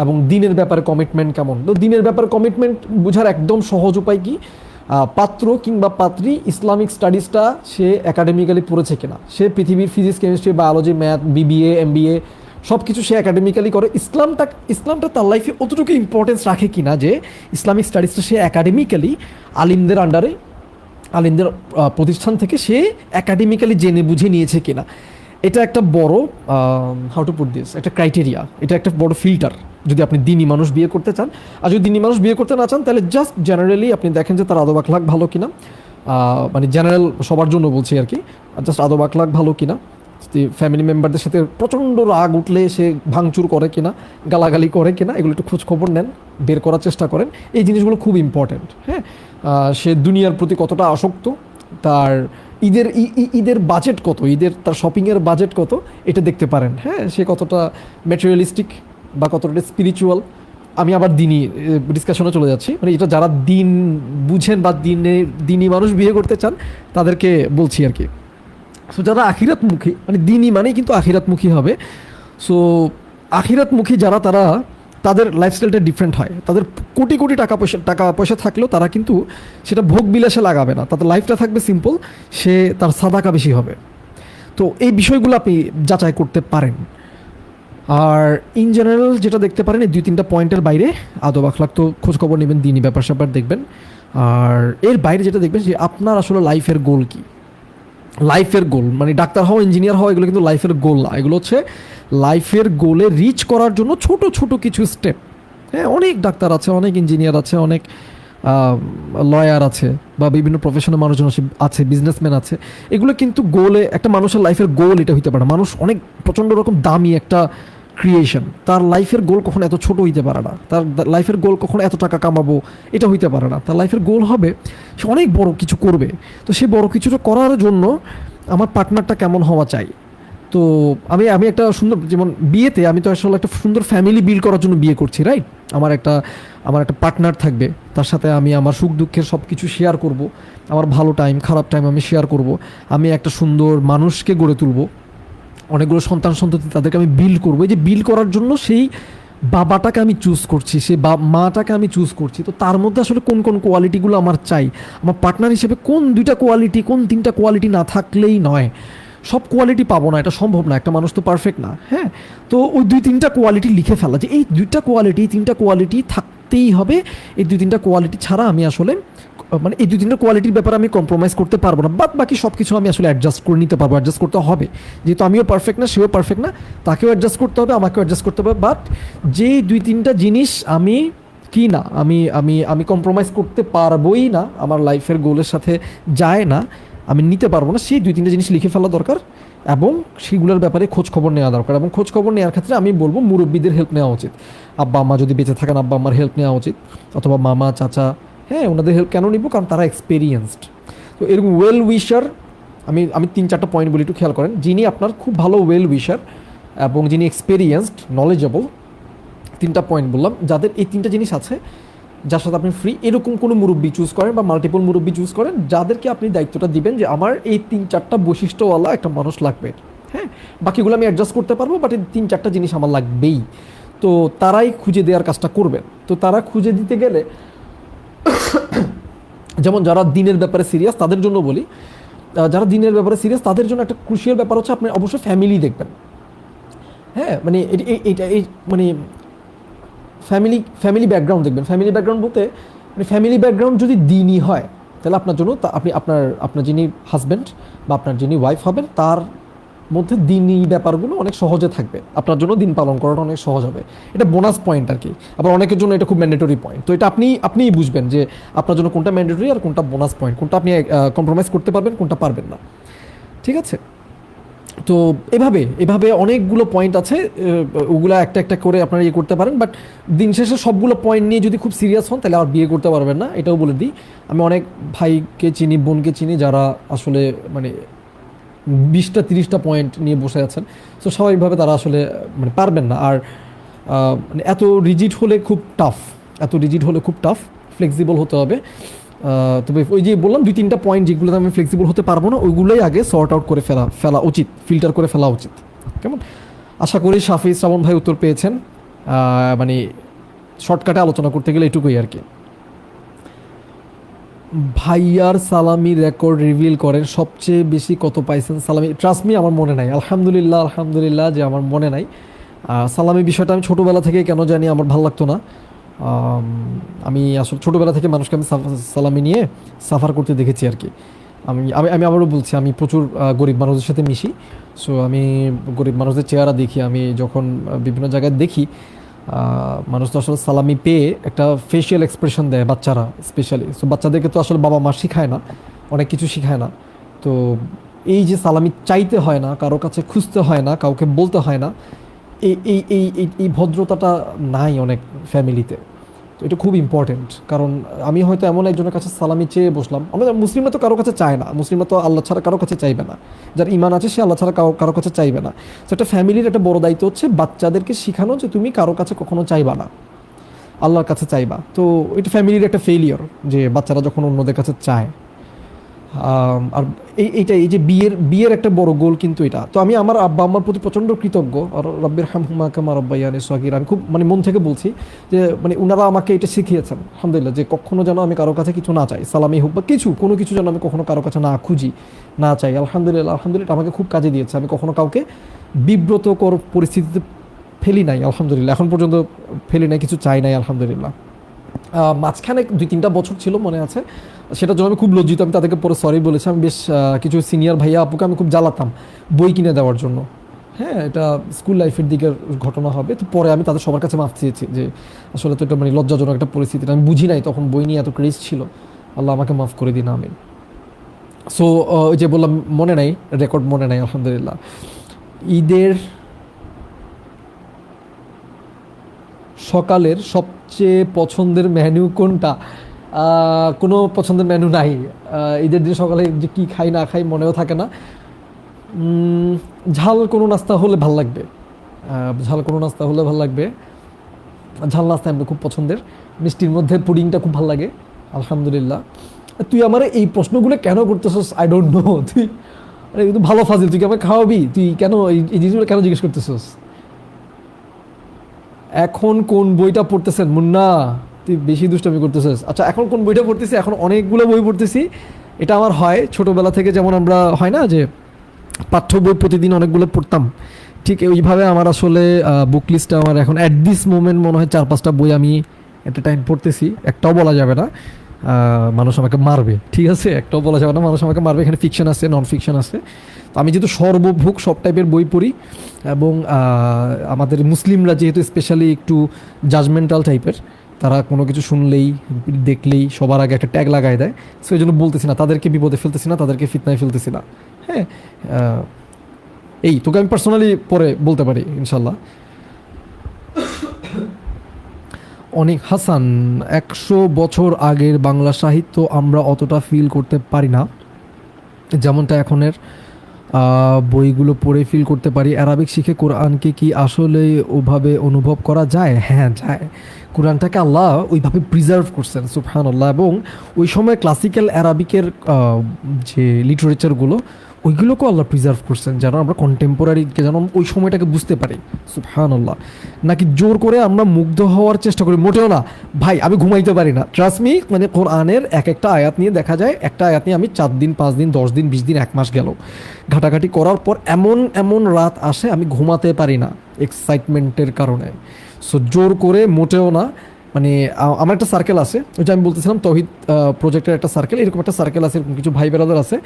এবং দিনের ব্যাপারে কমিটমেন্ট কেমন। তো দিনের ব্যাপারে কমিটমেন্ট বোঝার একদম সহজ উপায় কি, পাত্র কিংবা পাত্রী ইসলামিক স্টাডিজটা সে একাডেমিক্যালি পড়েছে কিনা, সে পৃথিবীর physics, chemistry, biology, math, BBA, MBA সব কিছু সে একাডেমিক্যালি করে। ইসলামটা তার লাইফে অতটুকু ইম্পর্টেন্স রাখে কিনা যে ইসলামিক স্টাডিজটা সে একাডেমিক্যালি আলিমদের আন্ডারে, আলিমদের প্রতিষ্ঠান থেকে সে একাডেমিক্যালি জেনে বুঝে নিয়েছে কিনা। এটা একটা বড় হাউ টু পুট দিস, একটা ক্রাইটেরিয়া, এটা একটা বড় ফিল্টার যদি আপনি দিনী মানুষ বিয়ে করতে চান। আর যদি দিনী মানুষ বিয়ে করতে না চান তাহলে জাস্ট জেনারেলি আপনি দেখেন যে তার আদব আখলাক ভালো কিনা, মানে জেনারেল সবার জন্য বলছি আর কি, জাস্ট আদব আখলাক ভালো কিনা, ফ্যামিলি মেম্বারদের সাথে প্রচণ্ড রাগ উঠলে সে ভাঙচুর করে কিনা, গালাগালি করে কিনা, এগুলো একটু খোঁজ খবর নেন, বের করার চেষ্টা করেন। এই জিনিসগুলো খুব ইম্পর্ট্যান্ট। হ্যাঁ, সে দুনিয়ার প্রতি কতটা আসক্ত, তার ঈদের বাজেট কত, তার শপিংয়ের বাজেট কত, এটা দেখতে পারেন। হ্যাঁ, সে কতটা ম্যাটেরিয়ালিস্টিক বা কতটা স্পিরিচুয়াল। আমি আবার ডিসকাশনে চলে যাচ্ছি, মানে এটা যারা দিন বুঝেন বা দিনী মানুষ বিয়ে করতে চান তাদেরকে বলছি আর কি। সো যারা আখিরাতমুখী, মানে দিনই মানেই কিন্তু আখিরাতমুখী হবে। সো আখিরাতমুখী যারা, তাদের লাইফস্টাইলটা ডিফারেন্ট হয়। তাদের কোটি কোটি টাকা পয়সা থাকলেও তারা কিন্তু সেটা ভোগ বিলাসে লাগাবে না, তাদের লাইফটা থাকবে সিম্পল, সে তার সাদাকা বেশি হবে। তো এই বিষয়গুলো আপনি যাচাই করতে পারেন। আর ইন জেনারেল যেটা দেখতে পারেন এই 2-3টা পয়েন্টের বাইরে আদব আখলাক তো খোঁজখবর নেবেন, দিনই ব্যাপার স্যাপার দেখবেন। আর এর বাইরে যেটা দেখবেন যে আপনার আসলে লাইফের গোল কী। লাইফের গোল মানে ডাক্তার হওয়া, ইঞ্জিনিয়ার হওয়া, এগুলো কিন্তু লাইফের গোল না। এগুলো হচ্ছে লাইফের গোলে রিচ করার জন্য ছোট ছোট কিছু স্টেপ। হ্যাঁ, অনেক ডাক্তার আছে, অনেক ইঞ্জিনিয়ার আছে, অনেক লয়ার আছে, বা বিভিন্ন প্রফেশনাল মানুষজন আছে, বিজনেসম্যান আছে। এগুলো কিন্তু গোলে, একটা মানুষের লাইফের গোল এটা হইতে পারে। মানুষ অনেক প্রচণ্ড রকম দামি একটা ক্রিয়েশন, তার লাইফের গোল কখনো এত ছোট হইতে পারে না, তার লাইফের গোল কখনো এত টাকা কামাবো এটা হইতে পারে না। তার লাইফের গোল হবে সে অনেক বড় কিছু করবে। তো সে বড় কিছুটা করার জন্য আমার পার্টনারটা কেমন হওয়া চাই। তো আমি একটা সুন্দর, যেমন বিয়েতে আমি তো আসলে একটা সুন্দর ফ্যামিলি বিল্ড করার জন্য বিয়ে করছি, রাইট? আমার একটা পার্টনার থাকবে, তার সাথে আমি আমার সুখ দুঃখের সব কিছু শেয়ার করব, আমার ভালো টাইম খারাপ টাইম আমি শেয়ার করব, আমি একটা সুন্দর মানুষকে গড়ে তুলব, অনেকগুলো সন্ততি তাদেরকে আমি বিল্ড করবো। এই যে বিল্ড করার জন্য সেই বাবাটাকে আমি চুজ করছি, সেই মাটাকে আমি চুজ করছি। তো তার মধ্যে আসলে কোন কোন কোয়ালিটিগুলো আমার চাই, আমার পার্টনার হিসেবে কোন 2টা কোয়ালিটি, কোন 3টা কোয়ালিটি না থাকলেই নয়। সব কোয়ালিটি পাবো না, এটা সম্ভব না, একটা মানুষ তো পারফেক্ট না। হ্যাঁ, তো ওই 2-3টা কোয়ালিটি লিখে ফেলা যে এই 2টা কোয়ালিটি, 3টা কোয়ালিটি থাকতেই হবে। এই 2-3টা কোয়ালিটি ছাড়া আমি আসলে, মানে এই 2-3টা কোয়ালিটির ব্যাপারে আমি কম্প্রোমাইজ করতে পারবো না, বাট বাকি সব কিছু আমি আসলে অ্যাডজাস্ট করে নিতে পারবো। অ্যাডজাস্ট করতে হবে, যেহেতু আমিও পারফেক্ট না, সেও পারফেক্ট না, তাকেও অ্যাডজাস্ট করতে হবে, আমাকেও অ্যাডজাস্ট করতে হবে। বাট যে 2-3টা জিনিস আমি কি না, আমি কম্প্রোমাইজ করতে পারবোই না, আমার লাইফের গোলের সাথে যায় না, আমি নিতে পারবো না, সেই 2-3টা জিনিস লিখে ফেলা দরকার এবং সেগুলোর ব্যাপারে খোঁজ খবর নেওয়া দরকার। এবং খোঁজ খবর নেওয়ার ক্ষেত্রে আমি বলবো মুরব্বীদের হেল্প নেওয়া উচিত। আব্বা আম্মা যদি বেঁচে থাকেন, আব্বা আম্মার হেল্প নেওয়া উচিত, অথবা মামা চাচা। হ্যাঁ, ওনাদের হেল্প কেন নিব? কারণ তারা এক্সপিরিয়েন্সড। তো এরকম ওয়েল উইশার, আমি 3-4টা পয়েন্ট বলি, একটু খেয়াল করেন। যিনি আপনার খুব ভালো ওয়েল উইশার এবং যিনি এক্সপিরিয়েন্সড, নলেজেবল, 3টা পয়েন্ট বললাম, যাদের এই 3টা জিনিস আছে, যার সাথে আপনি ফ্রি, এরকম কোনো মুরব্বী চুজ করেন বা মাল্টিপল মুরব্বী চুজ করেন, যাদেরকে আপনি দায়িত্বটা দিবেন যে আমার এই 3-4টা বৈশিষ্ট্যওয়ালা একটা মানুষ লাগবে। হ্যাঁ, বাকিগুলো আমি অ্যাডজাস্ট করতে পারবো, বাট এই 3-4টা জিনিস আমার লাগবেই। তো তারাই খুঁজে দেওয়ার কাজটা করবেন। তো তারা খুঁজে দিতে গেলে, যেমন যারা দিনের ব্যাপারে সিরিয়াস তাদের জন্য বলি, যারা দিনের ব্যাপারে সিরিয়াস তাদের জন্য একটা ক্রুশিয়াল ব্যাপার হচ্ছে আপনি অবশ্যই ফ্যামিলি দেখবেন। হ্যাঁ, মানে এটা মানে ফ্যামিলি ব্যাকগ্রাউন্ড দেখবেন। ফ্যামিলি ব্যাকগ্রাউন্ড বলতে মানে ফ্যামিলি ব্যাকগ্রাউন্ড যদি দিনই হয় তাহলে আপনার জন্য, আপনি আপনার যিনি হাজব্যান্ড বা আপনার যিনি ওয়াইফ হবেন তার মধ্যে দিনই ব্যাপারগুলো অনেক সহজে থাকবে, আপনার জন্য দিন পালন করাটা অনেক সহজ হবে। এটা বোনাস পয়েন্ট আর কি। আবার অনেকের জন্য এটা খুব ম্যান্ডেটরি পয়েন্ট। তো এটা আপনিই বুঝবেন যে আপনার জন্য কোনটা ম্যান্ডেটরি আর কোনটা বোনাস পয়েন্ট, কোনটা আপনি কম্প্রোমাইজ করতে পারবেন, কোনটা পারবেন না। ঠিক আছে? তো এভাবে অনেকগুলো পয়েন্ট আছে, ওগুলো একটা একটা করে আপনারা ইয়ে করতে পারেন। বাট দিন শেষে সবগুলো পয়েন্ট নিয়ে যদি খুব সিরিয়াস হন তাহলে আর বিয়ে করতে পারবেন না, এটাও বলে দিই। আমি অনেক ভাইকে চিনি, বোনকে চিনি, যারা আসলে মানে 20টা-30টা পয়েন্ট নিয়ে বসে আছেন। তো স্বাভাবিকভাবে তারা আসলে মানে পারবেন না। আর মানে এত রিজিড হলে খুব টাফ, ফ্লেক্সিবল হতে হবে। তবে ওই যে বললাম 2-3টা পয়েন্ট যেগুলোতে আমি ফ্লেক্সিবল হতে পারবো না, ওইগুলোই আগে সর্ট আউট করে ফেলা উচিত, ফিল্টার করে ফেলা উচিত। কেমন? আশা করি শাফি শ্রাবণ ভাই উত্তর পেয়েছেন। মানে শর্টকাটে আলোচনা করতে গেলে এটুকুই আর কি। ভাইয়ার সালামি রেকর্ড রিভিল করেন, সবচেয়ে বেশি কত পাইছেন সালামি? ট্রাস্ট মি, আমার মনে নাই। আলহামদুলিল্লাহ যে আমার মনে নাই। সালামি বিষয়টা আমি ছোটোবেলা থেকে কেন জানি আমার ভালো লাগতো না। আমি আসলে ছোটোবেলা থেকে মানুষকে আমি সালামি নিয়ে সাফার করতে দেখেছি আর কি। আমি আমি আমি আবারও বলছি, আমি প্রচুর গরিব মানুষদের সাথে মিশি। সো আমি গরিব মানুষদের চেহারা দেখি, আমি যখন বিভিন্ন জায়গায় দেখি মানুষ তো আসলে সালামি পেয়ে একটা ফেশিয়াল এক্সপ্রেশন দেয়, বাচ্চারা স্পেশালি। সো বাচ্চাদেরকে তো আসলে বাবা মা শিখায় না, অনেক কিছু শিখায় না। তো এই যে সালামি চাইতে হয় না, কারো কাছে খুঁজতে হয় না, কাউকে বলতে হয় না, এই এই এই এই এই ভদ্রতাটা নাই অনেক ফ্যামিলিতে। তো এটা খুব ইম্পর্টেন্ট, কারণ আমি হয়তো এমন একজনের কাছে সালামি চেয়ে বসলাম, আমাদের মুসলিমরা তো কারো কাছে চায় না, মুসলিমরা তো আল্লাহ ছাড়া কারো কাছে চাইবে না, যার ইমান আছে সে আল্লাহ ছাড়া কারো কাছে চাইবে না। তো একটা ফ্যামিলির একটা বড় দায়িত্ব হচ্ছে বাচ্চাদেরকে শেখানো যে তুমি কারো কাছে কখনো চাইবা না, আল্লাহর কাছে চাইবা। তো এটা ফ্যামিলির একটা ফেলিওর যে বাচ্চারা যখন অন্যদের কাছে চায়। আর এই যে বিয়ের একটা বড় গোল কিন্তু এটা। তো আমি আমার আব্বা আম্মার প্রতি প্রচণ্ড কৃতজ্ঞ, আর রব্বির হামহুমা কামা রব্বায়ানি সগীর, আমি খুব মানে মন থেকে বলছি যে মানে ওনারা আমাকে এটা শিখিয়েছেন আলহামদুলিল্লাহ, যে কখনো যেন আমি কারো কাছে কিছু না চাই, সালামি হোক বা কোনো কিছু যেন আমি কখনো কারো কাছে না খুঁজি, না চাই। আলহামদুলিল্লাহ আলহামদুলিল্লাহ আমাকে খুব কাজে দিয়েছে, আমি কখনো কাউকে বিব্রতকর পরিস্থিতিতে ফেলি নাই আলহামদুলিল্লাহ, এখন পর্যন্ত ফেলি নাই, কিছু চাই নাই আলহামদুলিল্লাহ। মাঝখানে 2-3টা বছর ছিল মনে আছে, সেটার জন্য আমি খুব লজ্জিত, আমি তাদেরকে পরে সরি বলেছি। আমি বেশ কিছু সিনিয়র ভাইয়া আপুকে আমি খুব জ্বালাতাম বই কিনে দেওয়ার জন্য। হ্যাঁ, এটা স্কুল লাইফের দিকের ঘটনা হবে। তো পরে আমি তাদের সবার কাছে মাফ চেয়েছি যে আসলে তো এটা মানে লজ্জাজনক একটা পরিস্থিতি, আমি বুঝি নাই তখন বই নিয়ে এত ক্রেজ ছিল, আল্লাহ আমাকে মাফ করে দিন আমিন। সো ওই যে বললাম মনে নাই, রেকর্ড মনে নাই আলহামদুলিল্লাহ। ঈদের সকালের সবচেয়ে পছন্দের মেনু কোনটা? কোনো পছন্দের মেনু নাই। ঈদের দিন সকালে যে কী খাই না খাই মনেও থাকে না। ঝাল কোনো নাস্তা হলে ভাল লাগবে, ঝাল কোনো নাস্তা হলে ভাল লাগবে, ঝাল নাস্তা আমি খুব পছন্দের। মিষ্টির মধ্যে পুডিংটা খুব ভাল লাগে আলহামদুলিল্লাহ। তুই আমার এই প্রশ্নগুলো কেন করতেছস আই ডোন্ট নো। তুই আরে কিন্তু ভালো ফাজিল, তুই কি আমাকে খাওয়াবি? তুই কেন এই জিনিসগুলো কেন জিজ্ঞেস করতেছস? এখন কোন বইটা পড়তেছেন মুন্না? তুই বেশি দুষ্টামি করতেছিস। আচ্ছা, এখন কোন বইটা পড়তেছি? এখন অনেকগুলো বই পড়তেছি। এটা আমার হয় ছোটোবেলা থেকে, যেমন আমরা হয় না যে পাঠ্য বই প্রতিদিন অনেকগুলো পড়তাম, ঠিক ওইভাবে আমার আসলে বুক লিস্টটা আমার এখন অ্যাট দিস মোমেন্ট মনে হয় 4-5টা বই আমি এট এ টাইম পড়তেছি। একটাও বলা যাবে না, মানুষ আমাকে মারবে, ঠিক আছে? একটাও বলা যাবে না, মানুষ আমাকে মারবে। এখানে ফিকশন আছে, নন ফিকশন আছে। তো আমি যেহেতু সর্বভুক সব টাইপের বই পড়ি, এবং আমাদের মুসলিমরা যেহেতু স্পেশালি একটু জাজমেন্টাল টাইপের, তারা কোনো কিছু শুনলেই দেখলেই সবার আগে একটা ট্যাগ লাগায় দেয়। সো এই জন্য বলতেছি না, তাদেরকে বিপদে ফেলতেছি না, তাদেরকে ফিতনায় ফেলতেছি না। হ্যাঁ, এই তোকে আমি পার্সোনালি পরে বলতে পারি ইনশাল্লাহ। অনেক হাসান, 100 বছর আগের বাংলা সাহিত্য আমরা অতটা ফিল করতে পারি না যেমনটা এখনের বইগুলো পড়ে ফিল করতে পারি। অ্যারাবিক শিখে কোরআনকে কি আসলে ওভাবে অনুভব করা যায়? হ্যাঁ যায়। কোরআনটাকে আল্লাহ ওইভাবে প্রিজার্ভ করছেন সুবহানাল্লাহ, এবং ওই সময় ক্লাসিক্যাল অ্যারাবিকের যে লিটারেচারগুলো ওইগুলোকেও আল্লাহ প্রিজার্ভ করছেন, যেন আমরা কন্টেম্পোরারিকে যেন ওই সময়টাকে বুঝতে পারি। সুবহানাল্লাহ। নাকি জোর করে আমরা মুগ্ধ হওয়ার চেষ্টা করি? মোটেও না ভাই, আমি ঘুমাইতে পারি না, ট্রাস্ট মি। মানে কোরআনের একটা আয়াত নিয়ে দেখা যায়, একটা আয়াত নিয়ে আমি 4 দিন 5 দিন 10 দিন 20 দিন 1 মাস গেল ঘাটাঘাটি করার পর এমন এমন রাত আসে আমি ঘুমাতে পারি না এক্সাইটমেন্টের কারণে। সো জোর করে মোটেও না। মানে আমার একটা সার্কেল আছে, ওই যে আমি বলতেছিলাম তৌহিদ প্রজেক্টের একটা সার্কেল, এরকম একটা সার্কেল আছে, এরকম কিছু ভাই বেরাদার আছে।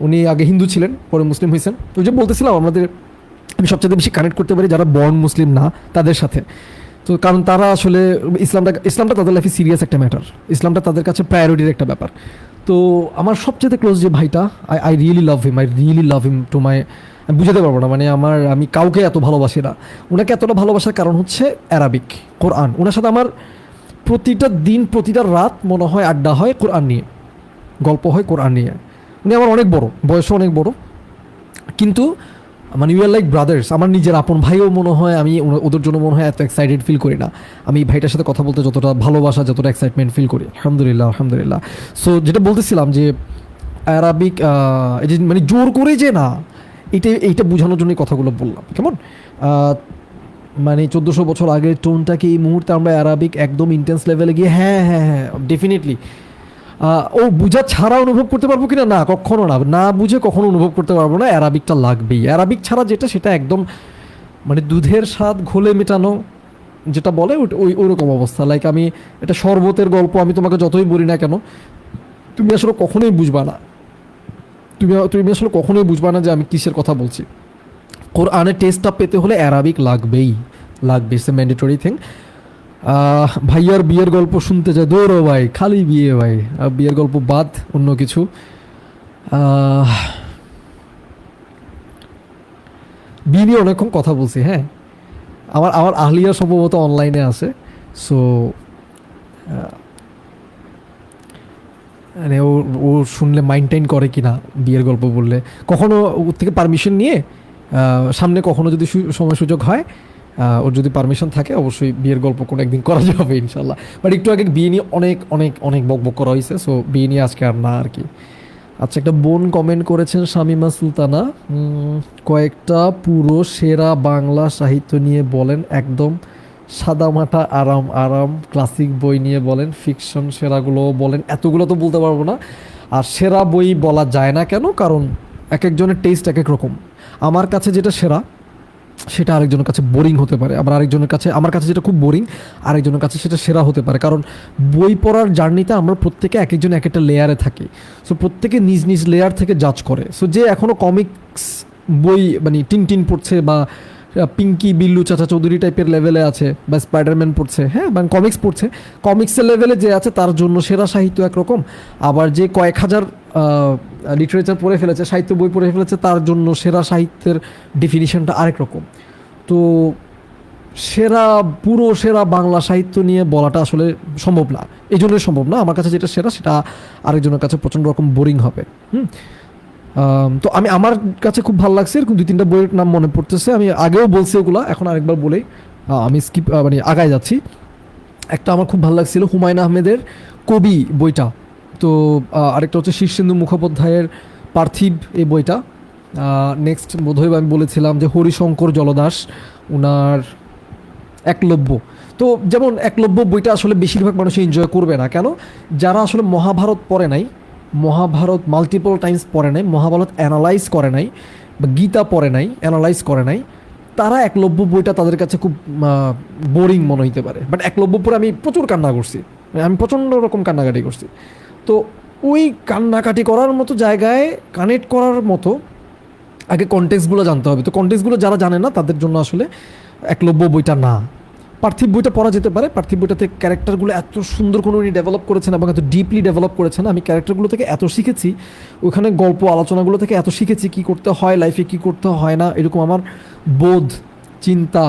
উনি আগে হিন্দু ছিলেন, পরে মুসলিম হয়েছেন। ওই যে বলতেছিলাম আমাদের, আমি সবচেয়ে বেশি কানেক্ট করতে পারি যারা বর্ন মুসলিম না তাদের সাথে। তো কারণ তারা আসলে ইসলামটা তাদের লাইফে সিরিয়াস একটা ম্যাটার, ইসলামটা তাদের কাছে প্রায়োরিটির একটা ব্যাপার। তো আমার সবচেয়ে ক্লোজ যে ভাইটা, I really love him to my, আমি বুঝাতে পারবো না, মানে আমি কাউকে এত ভালোবাসি না। ওনাকে এতটা ভালোবাসার কারণ হচ্ছে অ্যারাবিক, কোরআন। ওনার সাথে আমার প্রতিটা দিন প্রতিটা রাত মনে হয় আড্ডা হয় কোরআন নিয়ে, গল্প হয় কোরআন নিয়ে। উনি আমার অনেক বড়, বয়সও অনেক বড়, কিন্তু মানে ইউ আর লাইক ব্রাদার্স। আমার নিজের আপন ভাইও মনে হয়, আমি ওদের জন্য মনে হয় এত এক্সাইটেড ফিল করি না। আমি ভাইটার সাথে কথা বলতে যতটা ভালোবাসা, যতটা এক্সাইটমেন্ট ফিল করি আলহামদুলিল্লাহ। সো যেটা বলতেছিলাম যে অ্যারাবিক, এই যে মানে জোর করে যে না, এইটা বোঝানোর জন্যই কথাগুলো বললাম। কেমন মানে 1400 বছর আগের টোনটাকে এই মুহূর্তে আমরা অ্যারাবিক একদম ইন্টেন্স লেভেলে গিয়ে, হ্যাঁ হ্যাঁ হ্যাঁ ডেফিনেটলি ও বুঝা ছাড়া অনুভব করতে পারবো কিনা? না, কখনো না, না বুঝে কখনো অনুভব করতে পারবো না। অ্যারাবিকটা লাগবেই। অ্যারাবিক ছাড়া যেটা, সেটা একদম মানে দুধের স্বাদ ঘোলে মেটানো যেটা বলে, ওই রকম অবস্থা। লাইক আমি এটা শরবতের গল্প, আমি তোমাকে যতই বলি না কেন, তুমি আসলে কখনোই বুঝবা না। তুমি আসলে কখনোই বুঝবা না যে আমি কিসের কথা বলছি। কোরআনের টেস্টটা পেতে হলে অ্যারাবিক লাগবেই, লাগবে, ইটস এ ম্যান্ডেটরি থিং। ভাইয়ার বিয়ের গল্প শুনতে চাই, দৌড়ো ভাই, খালি বিয়ে ভাই, বিয়ের গল্প বাদ, অন্য কিছু। বিয়ে নিয়ে অনেকক্ষণ কথা বলছি। হ্যাঁ, আমার আমার আহলিয়া সম্ভবত অনলাইনে আছে। সো মানে ও শুনলে মাইন্ডটাইন করে কি না বিয়ের গল্প বললে, কখনো ওর থেকে পারমিশন নিয়ে সামনে কখনো যদি সময় সুযোগ হয়, ওর যদি পারমিশন থাকে, অবশ্যই বিয়ের গল্প কোনো একদিন করা যাবে ইনশাল্লাহ। বাট একটু আগে বিয়ে নিয়ে অনেক অনেক অনেক বকবক করা হয়েছে, সো বিয়ে নিয়ে আজকে আর না আর কি। আচ্ছা, একটা বোন কমেন্ট করেছেন, শামিমা সুলতানা, কয়েকটা পুরো সেরা বাংলা সাহিত্য নিয়ে বলেন, একদম সাদামাটা আরাম আরাম ক্লাসিক বই নিয়ে বলেন, ফিকশন সেরাগুলো বলেন। এতগুলো তো বলতে পারবো না, আর সেরা বই বলা যায় না কেন, কারণ এক একজনের টেস্ট এক এক রকম। আমার কাছে যেটা সেরা সেটা আরেকজনের কাছে বোরিং হতে পারে, আবার আরেকজনের কাছে, আমার কাছে যেটা খুব বোরিং আরেকজনের কাছে সেটা সেরা হতে পারে। কারণ বই পড়ার জার্নিতে আমরা প্রত্যেকে এক একজন এক একটা লেয়ারে থাকি, সো প্রত্যেকে নিজ নিজ লেয়ার থেকে জাজ করে। সো যে এখনও কমিক্স বই মানে টিন পড়ছে, বা পিঙ্কি বিল্লু চাচা চৌধুরী টাইপের লেভেলে আছে, বা স্পাইডারম্যান পড়ছে, হ্যাঁ, মানে কমিক্স পড়ছে, কমিক্সের লেভেলে যে আছে তার জন্য সেরা সাহিত্য একরকম। আবার যে কয়েক হাজার লিটারেচার পড়ে ফেলেছে, সাহিত্য বই পড়ে ফেলেছে, তার জন্য সেরা সাহিত্যের ডেফিনিশনটা আরেক রকম। তো পুরো সেরা বাংলা সাহিত্য নিয়ে বলাটা আসলে সম্ভব না, এই জন্যই সম্ভব না। আমার কাছে যেটা সেরা সেটা আরেকজনের কাছে প্রচণ্ড রকম বোরিং হবে। তো আমার কাছে খুব ভালো লাগছে, এরকম 2-3টা বইয়ের নাম মনে পড়তেছে, আমি আগেও বলছি ওগুলা, এখন আরেকবার বলেই আমি মানে আগায় যাচ্ছি। একটা আমার খুব ভালো লাগছিল হুমায়ুন আহমেদের কবি বইটা, তো আরেকটা হচ্ছে শীর্ষেন্দু মুখোপাধ্যায়ের পার্থিব এই বইটা। নেক্সট বোধহয় আমি বলেছিলাম যে হরিশঙ্কর জলদাস ওনার একলব্য। তো যেমন একলব্য বইটা আসলে বেশিরভাগ মানুষ এনজয় করবে না, কেন? যারা আসলে মহাভারত পড়ে নাই, মহাভারত মাল্টিপল টাইমস পড়ে নাই, মহাভারত অ্যানালাইজ করে নাই, বা গীতা পড়ে নাই, অ্যানালাইজ করে নাই, তারা একলব্য বইটা তাদের কাছে খুব বোরিং মনে হইতে পারে। বাট একলব্য পড়ে আমি প্রচুর কান্না করছি, আমি প্রচণ্ড রকম কান্নাকাটি করছি। তো ওই কান্নাকাটি করার মতো জায়গায় কানেক্ট করার মতো আগে কনটেক্সটগুলো জানতে হবে। তো কনটেক্সটগুলো যারা জানে না তাদের জন্য আসলে একলব্য বইটা না। পার্থিব বইটা পড়া যেতে পারে। পার্থিব বইটাতে ক্যারেক্টারগুলো এত সুন্দর করে উনি ডেভেলপ করেছেন এবং এত ডিপলি ডেভেলপ করেছেন, আমি ক্যারেক্টারগুলো থেকে এত শিখেছি, ওখানে গল্প আলোচনাগুলো থেকে এত শিখেছি কী করতে হয় লাইফে, কী করতে হয় না, এরকম আমার বোধ চিন্তা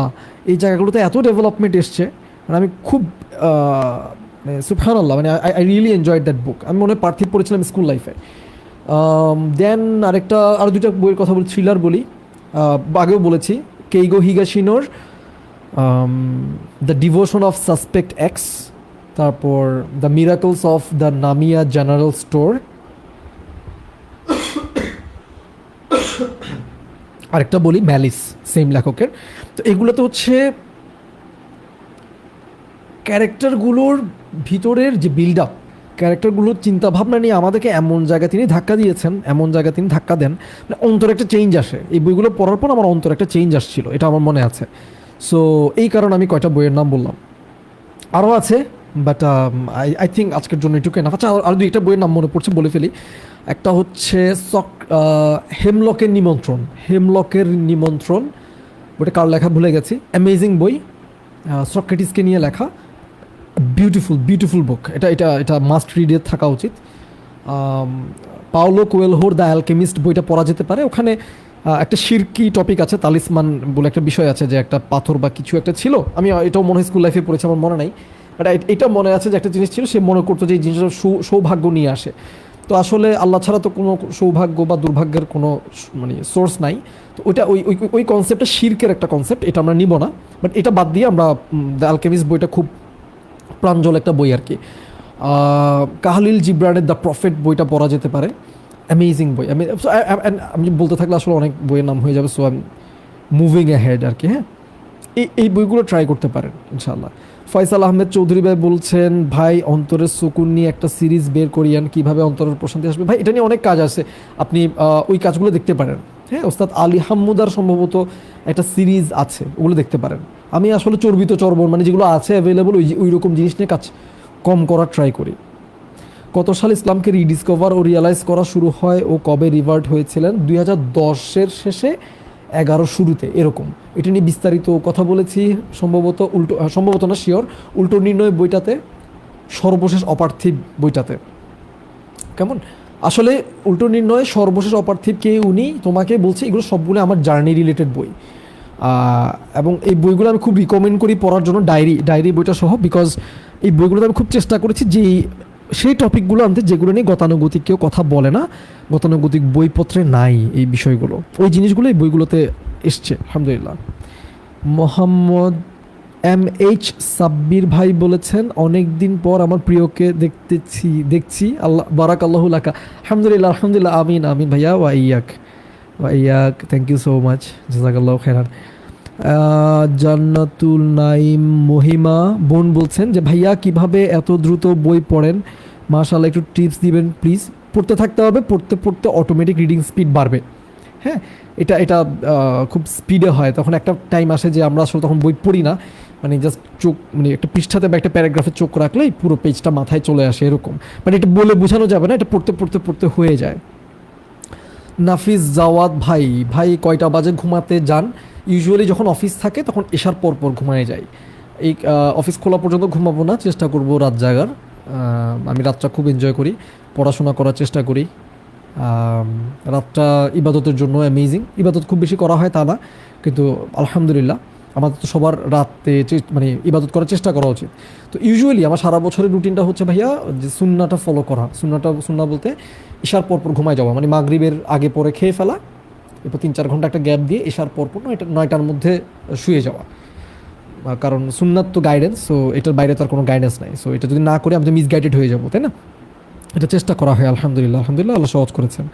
এই জায়গাগুলোতে এত ডেভেলপমেন্ট এসছে। মানে আমি খুব সুবহানাল্লাহ, মানে আই রিয়েলি এনজয়েড দ্যাট বুক। আমি মনে হয় পার্থিব পড়েছিলাম স্কুল লাইফে। দেন আরও 2টা বইয়ের কথা বলি, থ্রিলার বলি, আগেও বলেছি, কেইগো হিগাশিনোর the devotion of suspect X, তারপর the miracles of the Namiya general store, আরেকটা বলি ম্যালিস, সেম লেখকের। তো এগুলোতে হচ্ছে ক্যারেক্টারগুলোর ভিতরের যে বিল্ড আপ, ক্যারেক্টারগুলোর চিন্তাভাবনা নিয়ে আমাদেরকে এমন জায়গায় তিনি ধাক্কা দিয়েছেন, এমন জায়গায় তিনি ধাক্কা দেন, মানে অন্তরে একটা চেঞ্জ আসে। এই বইগুলো পড়ার পর আমার অন্তরে একটা চেঞ্জ আসছিল, এটা আমার মনে আছে। সো এই কারণে আমি কয়টা বইয়ের নাম বললাম, আরও আছে, বাট আই থিঙ্ক আজকের জন্য এটুকু না। আচ্ছা, আর 2-1টা বইয়ের নাম মনে পড়ছে, বলে ফেলি। একটা হচ্ছে হেমলকের নিমন্ত্রণ, হেমলকের নিমন্ত্রণ, ওটা কার লেখা ভুলে গেছি, অ্যামেজিং বই, সক্রেটিসকে নিয়ে লেখা, বিউটিফুল বুক। এটা মাস্ট রিডের থাকা উচিত। পাওলো কোয়েলহোর দ্য অ্যালকেমিস্ট বইটা পড়া যেতে পারে। ওখানে একটা শিরকি টপিক আছে, তালিসমান বলে একটা বিষয় আছে, যে একটা পাথর বা কিছু একটা ছিল, আমি এটাও মনে হয় স্কুল লাইফে পড়েছি, আমার মনে নাই, বাট এটা মনে আছে যে একটা জিনিস ছিল, সে মনে করতো যে এই জিনিসটা সৌভাগ্য নিয়ে আসে। তো আসলে আল্লাহ ছাড়া তো কোনো সৌভাগ্য বা দুর্ভাগ্যের কোনো মানে সোর্স নাই। তো ওইটা ওই কনসেপ্টটা শিরকের একটা কনসেপ্ট, এটা আমরা নিব না। বাট এটা বাদ দিয়ে আমরা দ্য অ্যালকেমিস্ট বইটা খুব প্রাঞ্জল একটা বই আর কি। কাহলিল জিব্রানের দ্য প্রফেট বইটা পড়া যেতে পারে, অ্যামেজিং বই। আমি বলতে থাকলে আসলে অনেক বইয়ের নাম হয়ে যাবে, so I am moving ahead আর কি। হ্যাঁ, এই বইগুলো ট্রাই করতে পারেন ইনশাআল্লাহ। ফয়সাল আহমেদ চৌধুরী ভাই বলছেন, ভাই অন্তরের সুকুন নিয়ে একটা সিরিজ বের করিয়েন, কীভাবে অন্তরের প্রশান্তি আসবে। ভাই এটা নিয়ে অনেক কাজ আছে, আপনি ওই কাজগুলো দেখতে পারেন। হ্যাঁ, ওস্তাদ আলী হাম্মুদার সম্ভবত একটা সিরিজ আছে, ওগুলো দেখতে পারেন। আমি আসলে চর্বিত চর্বণ মানে যেগুলো আছে অ্যাভেলেবল ওই রকম জিনিস নিয়ে কাজ কম করার ট্রাই করি। কত সাল ইসলামকে রিডিসকভার ও রিয়েলাইজ করা শুরু হয় ও কবে রিভার্ট হয়েছিলেন? 2010-এর শেষে, 11 শুরুতে, এরকম। এটা নিয়ে বিস্তারিত কথা বলেছি সম্ভবত না শিওর, উল্টো নির্ণয় বইটাতে, সর্বশেষ অপার্থিব বইটাতে। কেমন? আসলে উল্টো নির্ণয় সর্বশেষ অপার্থিব কে উনি তোমাকে বলছে, এগুলো সবগুলো আমার জার্নি রিলেটেড বই। এবং এই বইগুলো আমি খুব রিকমেন্ড করি পড়ার জন্য, ডায়েরি বইটা সহ, বিকজ এই বইগুলোতে আমি খুব চেষ্টা করেছি যে সেই টপিকগুলো আনতে যেগুলো নিয়ে গতানুগতিক কেউ কথা বলে না, গতানুগতিক বইপত্রে নাই এই বিষয়গুলো, ওই জিনিসগুলো এই বইগুলোতে এসছে আলহামদুলিল্লাহ। মোহাম্মদ MH সাব্বির ভাই বলেছেন, অনেক দিন পর আমার প্রিয়কে দেখছি, আল্লাহ বারাক আল্লাহু লাকা। আলহামদুলিল্লাহ, আমিন আমিন ভাইয়া, ওয়াইয়াক, থ্যাংক ইউ সো মাচ, জাযাকাল্লাহু খাইরান। জান্নাতুল নাইম মহিমা বোন বলছেন যে ভাইয়া কিভাবে এত দ্রুত বই পড়েন, মাশাআল্লাহ, একটু টিপস দিবেন প্লিজ। পড়তে থাকতে হবে, পড়তে পড়তে অটোমেটিক রিডিং স্পিড বাড়বে। হ্যাঁ, এটা খুব স্পিডে হয়, তখন একটা টাইম আসে যে আমরা আসলে তখন বই পড়ি না, মানে জাস্ট চোখ, মানে একটা পৃষ্ঠাতে বা একটা প্যারাগ্রাফে চোখ রাখলেই পুরো পেজটা মাথায় চলে আসে, এরকম। মানে এটা বলে বোঝানো যাবে না, এটা পড়তে পড়তে পড়তে হয়ে যায়। নাফিস জাওয়াদ ভাই কয়টা বাজে ঘুমাতে যান? ইউজুয়ালি যখন অফিস থাকে তখন এশার পর ঘুমায় যাই। এই অফিস খোলা পর্যন্ত ঘুমাবো না, চেষ্টা করব রাত জাগার। আমি রাতটা খুব এনজয় করি, পড়াশোনা করার চেষ্টা করি। রাতটা ইবাদতের জন্য অ্যামেজিং। ইবাদত খুব বেশি করা হয় তা না, কিন্তু আলহামদুলিল্লাহ আমাদের তো সবার রাতে মানে ইবাদত করার চেষ্টা করা উচিত। তো ইউজুয়ালি আমার সারা বছরের রুটিনটা হচ্ছে ভাইয়া যে সুন্নাটা ফলো করা। সুন্না বলতে ঈশার পর ঘুমায় যাওয়া, মানে মাগরিবের আগে পরে খেয়ে ফেলা, এরপর 3-4 ঘন্টা একটা গ্যাপ দিয়ে ঈশার পর 9টার মধ্যে শুয়ে যাওয়া। কারণ সুন্নাত তো গাইডেন্স, সো এটার বাইরে তার কোনো গাইডেন্স নাই। সো এটা যদি না করে আমি তো মিসগাইডেড হয়ে যাবো, তাই না? এটা চেষ্টা করা হয় আলহামদুলিল্লাহ, আল্লাহ সহজ করেছেন।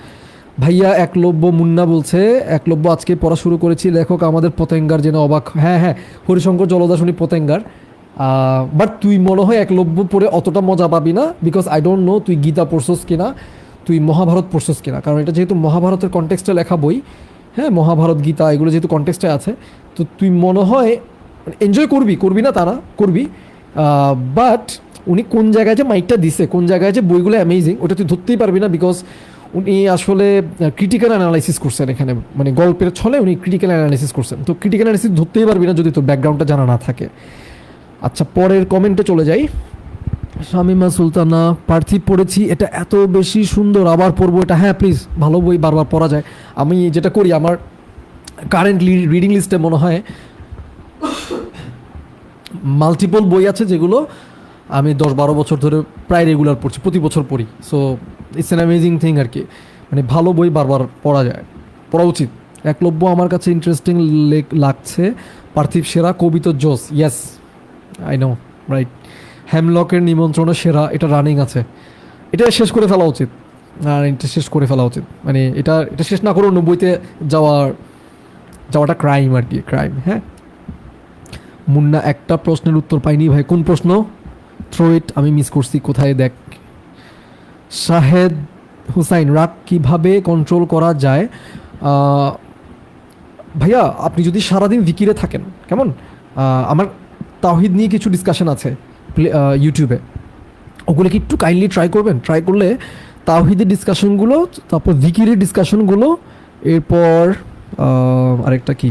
ভাইয়া একলব্য মুন্না বলছে, একলব্য আজকে পড়া শুরু করেছি, লেখক আমাদের পতেঙ্গার, যেন অবাক। হ্যাঁ, হরিশঙ্কর জলদাস উনি পতেঙ্গার। বাট তুই মনে হয় একলব্য পড়ে অতটা মজা পাবি না, বিকজ আই ডোন্ট নো তুই গীতা পড়ছস কিনা, তুই মহাভারত পড়ছস কিনা, কারণ এটা যেহেতু মহাভারতের কনটেক্সটে লেখা বই। হ্যাঁ, মহাভারত গীতা এগুলো যেহেতু কনটেক্সটে আছে, তো তুই মনে হয় এনজয় করবি না তা না, করবি। বাট উনি কোন জায়গায় যে মাইকটা দিছে, কোন জায়গায় যে বইগুলো অ্যামেজিং, ওটা তুই ধরতেই পারবি না, বিকজ উনি আসলে ক্রিটিক্যাল অ্যানালাইসিস করছেন এখানে, মানে গল্পের ছলে উনি ক্রিটিক্যাল অ্যানালাইসিস করছেন। তো ক্রিটিক্যাল অ্যানালাইসিস ধরতেই পারবি না যদি তোর ব্যাকগ্রাউন্ডটা জানা না থাকে। আচ্ছা, পরের কমেন্টে চলে যাই। শামিমা সুলতানা, পার্থিব পড়েছি, এটা এত বেশি সুন্দর, আবার পড়বো এটা। হ্যাঁ প্লিজ, ভালো বই বারবার পড়া যায়। আমি যেটা করি, আমার কারেন্ট রিডিং লিস্টে মনে হয় মাল্টিপল বই আছে যেগুলো আমি 10-12 বছর ধরে প্রায় রেগুলার পড়ছি, প্রতি বছর পড়ি। So it's an amazing thing আর কি, মানে ভালো বই বারবার পড়া উচিত। একলব্য আমার কাছে ইন্টারেস্টিং লাগছে, পার্থিব সেরা, কবিতা জোস, ইয়েস আই নো, রাইট। হ্যামলকের নিমন্ত্রণে সেরা, এটা রানিং আছে, এটা শেষ করে ফেলা উচিত, মানে এটা শেষ না করে অন্য বইতে যাওয়াটা ক্রাইম আর কি, ক্রাইম। হ্যাঁ, মুন্না, একটা প্রশ্নের উত্তর পাইনি ভাই। কোন প্রশ্ন? থ্রো ইট, আমি মিস করছি, কোথায় দেখ। শাহেদ হুসাইন, রাগ কিভাবে কন্ট্রোল করা যায়? ভাইয়া আপনি যদি সারাদিন জিকিরে থাকেন, কেমন, আমার তাওহিদ নিয়ে কিছু ডিসকাশন আছে ইউটিউবে, ওগুলো কি একটু কাইন্ডলি ট্রাই করবেন? ট্রাই করলে তাওহিদের ডিসকাশনগুলো, তারপর জিকিরের ডিসকাশনগুলো, এরপর আরেকটা কি,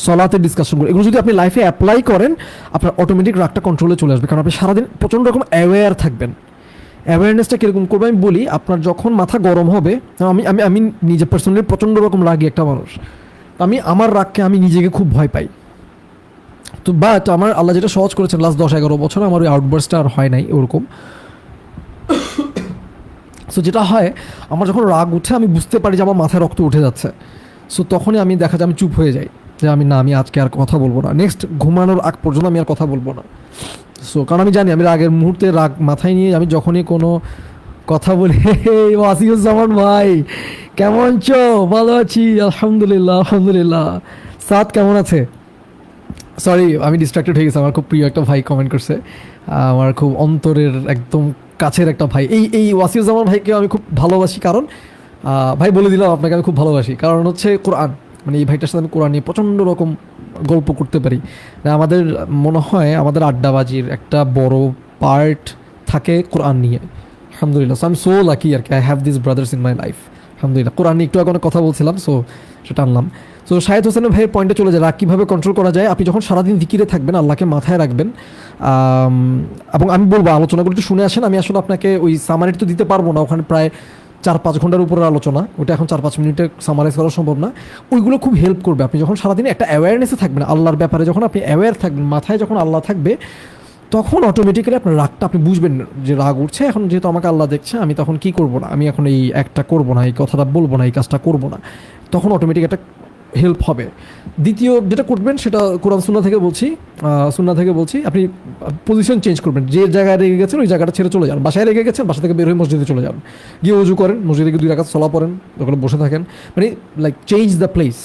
সলাতের ডিসকাশনগুলো, এগুলো যদি আপনি লাইফে অ্যাপ্লাই করেন, আপনার অটোমেটিক রাগটা কন্ট্রোলে চলে আসবে, কারণ আপনি সারাদিন প্রচণ্ড রকম অ্যাওয়্যার থাকবেন। অ্যাওয়ারনেসটা কীরকম করবো আমি বলি, আপনার যখন মাথা গরম হবে, আমি নিজে পার্সোনালি প্রচণ্ড রকম রাগি একটা মানুষ, আমার রাগকে আমি নিজেকে খুব ভয় পাই। তো বাট আমার আল্লাহ যেটা সহজ করেছেন লাস্ট 10-11 বছর, আমার ওই আউটবার্সটা আর হয় নাই ওরকম। সো যেটা হয়, আমার যখন রাগ উঠে আমি বুঝতে পারি যে আমার মাথায় রক্ত উঠে যাচ্ছে, সো তখনই আমি দেখা যায় আমি চুপ হয়ে যাই, যে আমি আজকে আর কথা বলবো না, নেক্সট ঘুমানোর আগ পর্যন্ত আমি আর কথা বলবো না। সো কারণ আমি জানি আমি রাগের মুহূর্তে রাগ মাথায় নিয়ে আমি যখনই কোনো কথা বলি, ওয়াসিউজ্জামান ভাই কেমন চো? ভালো আছি আলহামদুলিল্লাহ। সাদ কেমন আছে? সরি আমি ডিস্ট্রাক্টেড হয়ে গেছি, আমার খুব প্রিয় একটা ভাই কমেন্ট করছে, আমার খুব অন্তরের একদম কাছের একটা ভাই, এই ওয়াসিউজ্জামান ভাইকে আমি খুব ভালোবাসি, কারণ ভাই বলে দিলাম আপনাকে আমি খুব ভালোবাসি, কারণ হচ্ছে কোরআন, মানে এই ভাইটার সাথে আমি কোরআন নিয়ে প্রচণ্ড রকম গল্প করতে পারি। আমাদের মনে হয় আমাদের আড্ডাবাজির একটা বড় পার্ট থাকে কোরআন নিয়ে, আলহামদুলিল্লাহ, আই এম সো লাকি আর কি, I have this brothers in my life. আলহামদুলিল্লাহ, কোরআন নিয়ে একটু আগে অনেক কথা বলছিলাম, সো সেটা আনলাম। সো শাহেদ হোসেনের ভাইয়ের পয়েন্টে চলে যায়, রাগ কীভাবে কন্ট্রোল করা যায়। আপনি যখন সারাদিন জিকিরে থাকবেন, আল্লাহকে মাথায় রাখবেন, এবং আমি বলবো আলোচনাগুলো একটু শুনে আসেন। আমি আসলে আপনাকে ওই সামারিটা তো দিতে পারবো না, ওখানে প্রায় 4-5 ঘন্টার উপরে আলোচনা, ওটা এখন 4-5 মিনিটে সামারাইজ করা সম্ভব না। ওইগুলো খুব হেল্প করবে। আপনি যখন সারাদিনে একটা অ্যাওয়ারনেসে থাকবেন আল্লাহর ব্যাপারে, যখন আপনি অ্যাওয়্যার থাকবেন, মাথায় যখন আল্লাহ থাকবে, তখন অটোমেটিক্যালি আপনার রাগটা আপনি বুঝবেন যে রাগ উঠছে, এখন যেহেতু আমাকে আল্লাহ দেখছে, আমি তখন কি করব না, আমি এখন এই একটা করব না, এই কথাটা বলবো না, এই কাজটা করব না, তখন অটোমেটিক একটা হেল্প হবে। দ্বিতীয় যেটা করবেন সেটা কোরআন সুন্নাহ থেকে বলছি, আপনি পজিশন চেঞ্জ করবেন। যে জায়গায় রেগে গেছেন ওই জায়গাটা ছেড়ে চলে যান। বাসায় রেগে গেছেন, বাসা থেকে বের হয়ে মসজিদে চলে যান, গিয়ে উজু করেন, মসজিদে গিয়ে 2 রাকাত সালাত পড়েন, ওখানে বসে থাকেন, মানে like change the place,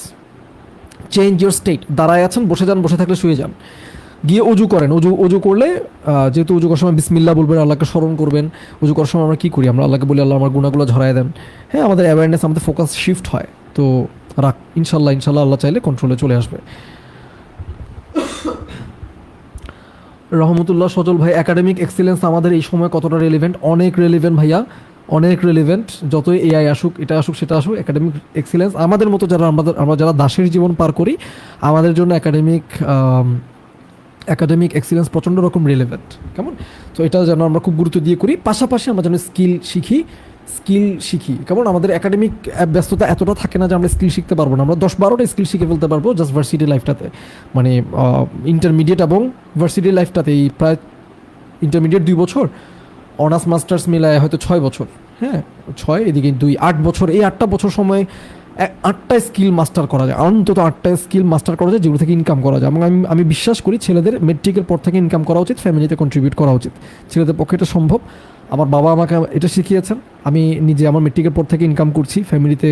change your state. দাঁড়ায় আছেন, বসে যান, বসে থাকলে শুয়ে যান, গিয়ে উজু করেন। উজু করলে যেহেতু উজু করার সময় বিসমিল্লাহ বলবেন, আল্লাহকে স্মরণ করবেন। উজু করার সময় আমরা কী করি, আমরা আল্লাহকে বলি আল্লাহ আমার গুনাহগুলো ঝরায় দেন। হ্যাঁ, আমাদের অ্যাওয়ারনেস, আমাদের ফোকাস শিফট হয়, তো রাগ ইনশাল্লাহ আল্লাহ চাইলে কন্ট্রোলে চলে আসবে। রহমতুল্লাহ সজল ভাই, একাডেমিক এক্সিলেন্স আমাদের এই সময় কতটা রেলিভেন্ট? অনেক রেলিভেন্ট ভাইয়া, অনেক রেলিভেন্ট। যতই এআই আসুক, এটা আসুক, সেটা আসুক, একাডেমিক এক্সিলেন্স আমাদের মতো যারা আমরা যারা দাসের জীবন পার করি, আমাদের জন্য একাডেমিক এক্সিলেন্স প্রচণ্ড রকম রেলেভেন্ট। কেমন? তো এটা যেন আমরা খুব গুরুত্ব দিয়ে করি, পাশাপাশি আমরা যেন স্কিল শিখি। কেমন? আমাদের একাডেমিক ব্যস্ততা এতটা থাকে না যে আমরা স্কিল শিখতে পারবো না। আমরা 10-12টা স্কিল শিখে ফেলতে পারবো জাস্ট ভার্সিটি লাইফটাতে, মানে ইন্টারমিডিয়েট এবং ভার্সিটি লাইফটাতে। এই প্রায় ইন্টারমিডিয়েট 2 বছর, অনার্স মাস্টার্স মিলায় হয়তো 6 বছর। হ্যাঁ, 6 এদিকে 2, 8 বছর। এই 8টা বছর সময় 8টা স্কিল মাস্টার করা যায়, অন্তত 8টা স্কিল মাস্টার করা যায়, যেগুলো থেকে ইনকাম করা যায়। এবং আমি বিশ্বাস করি ছেলেদের মেট্রিকের পর থেকে ইনকাম করা উচিত, ফ্যামিলিতে কন্ট্রিবিউট করা উচিত। ছেলেদের পক্ষে এটা সম্ভব। আমার বাবা আমাকে এটা শিখিয়েছেন। আমি নিজে আমার মেট্রিকের পর থেকে ইনকাম করছি, ফ্যামিলিতে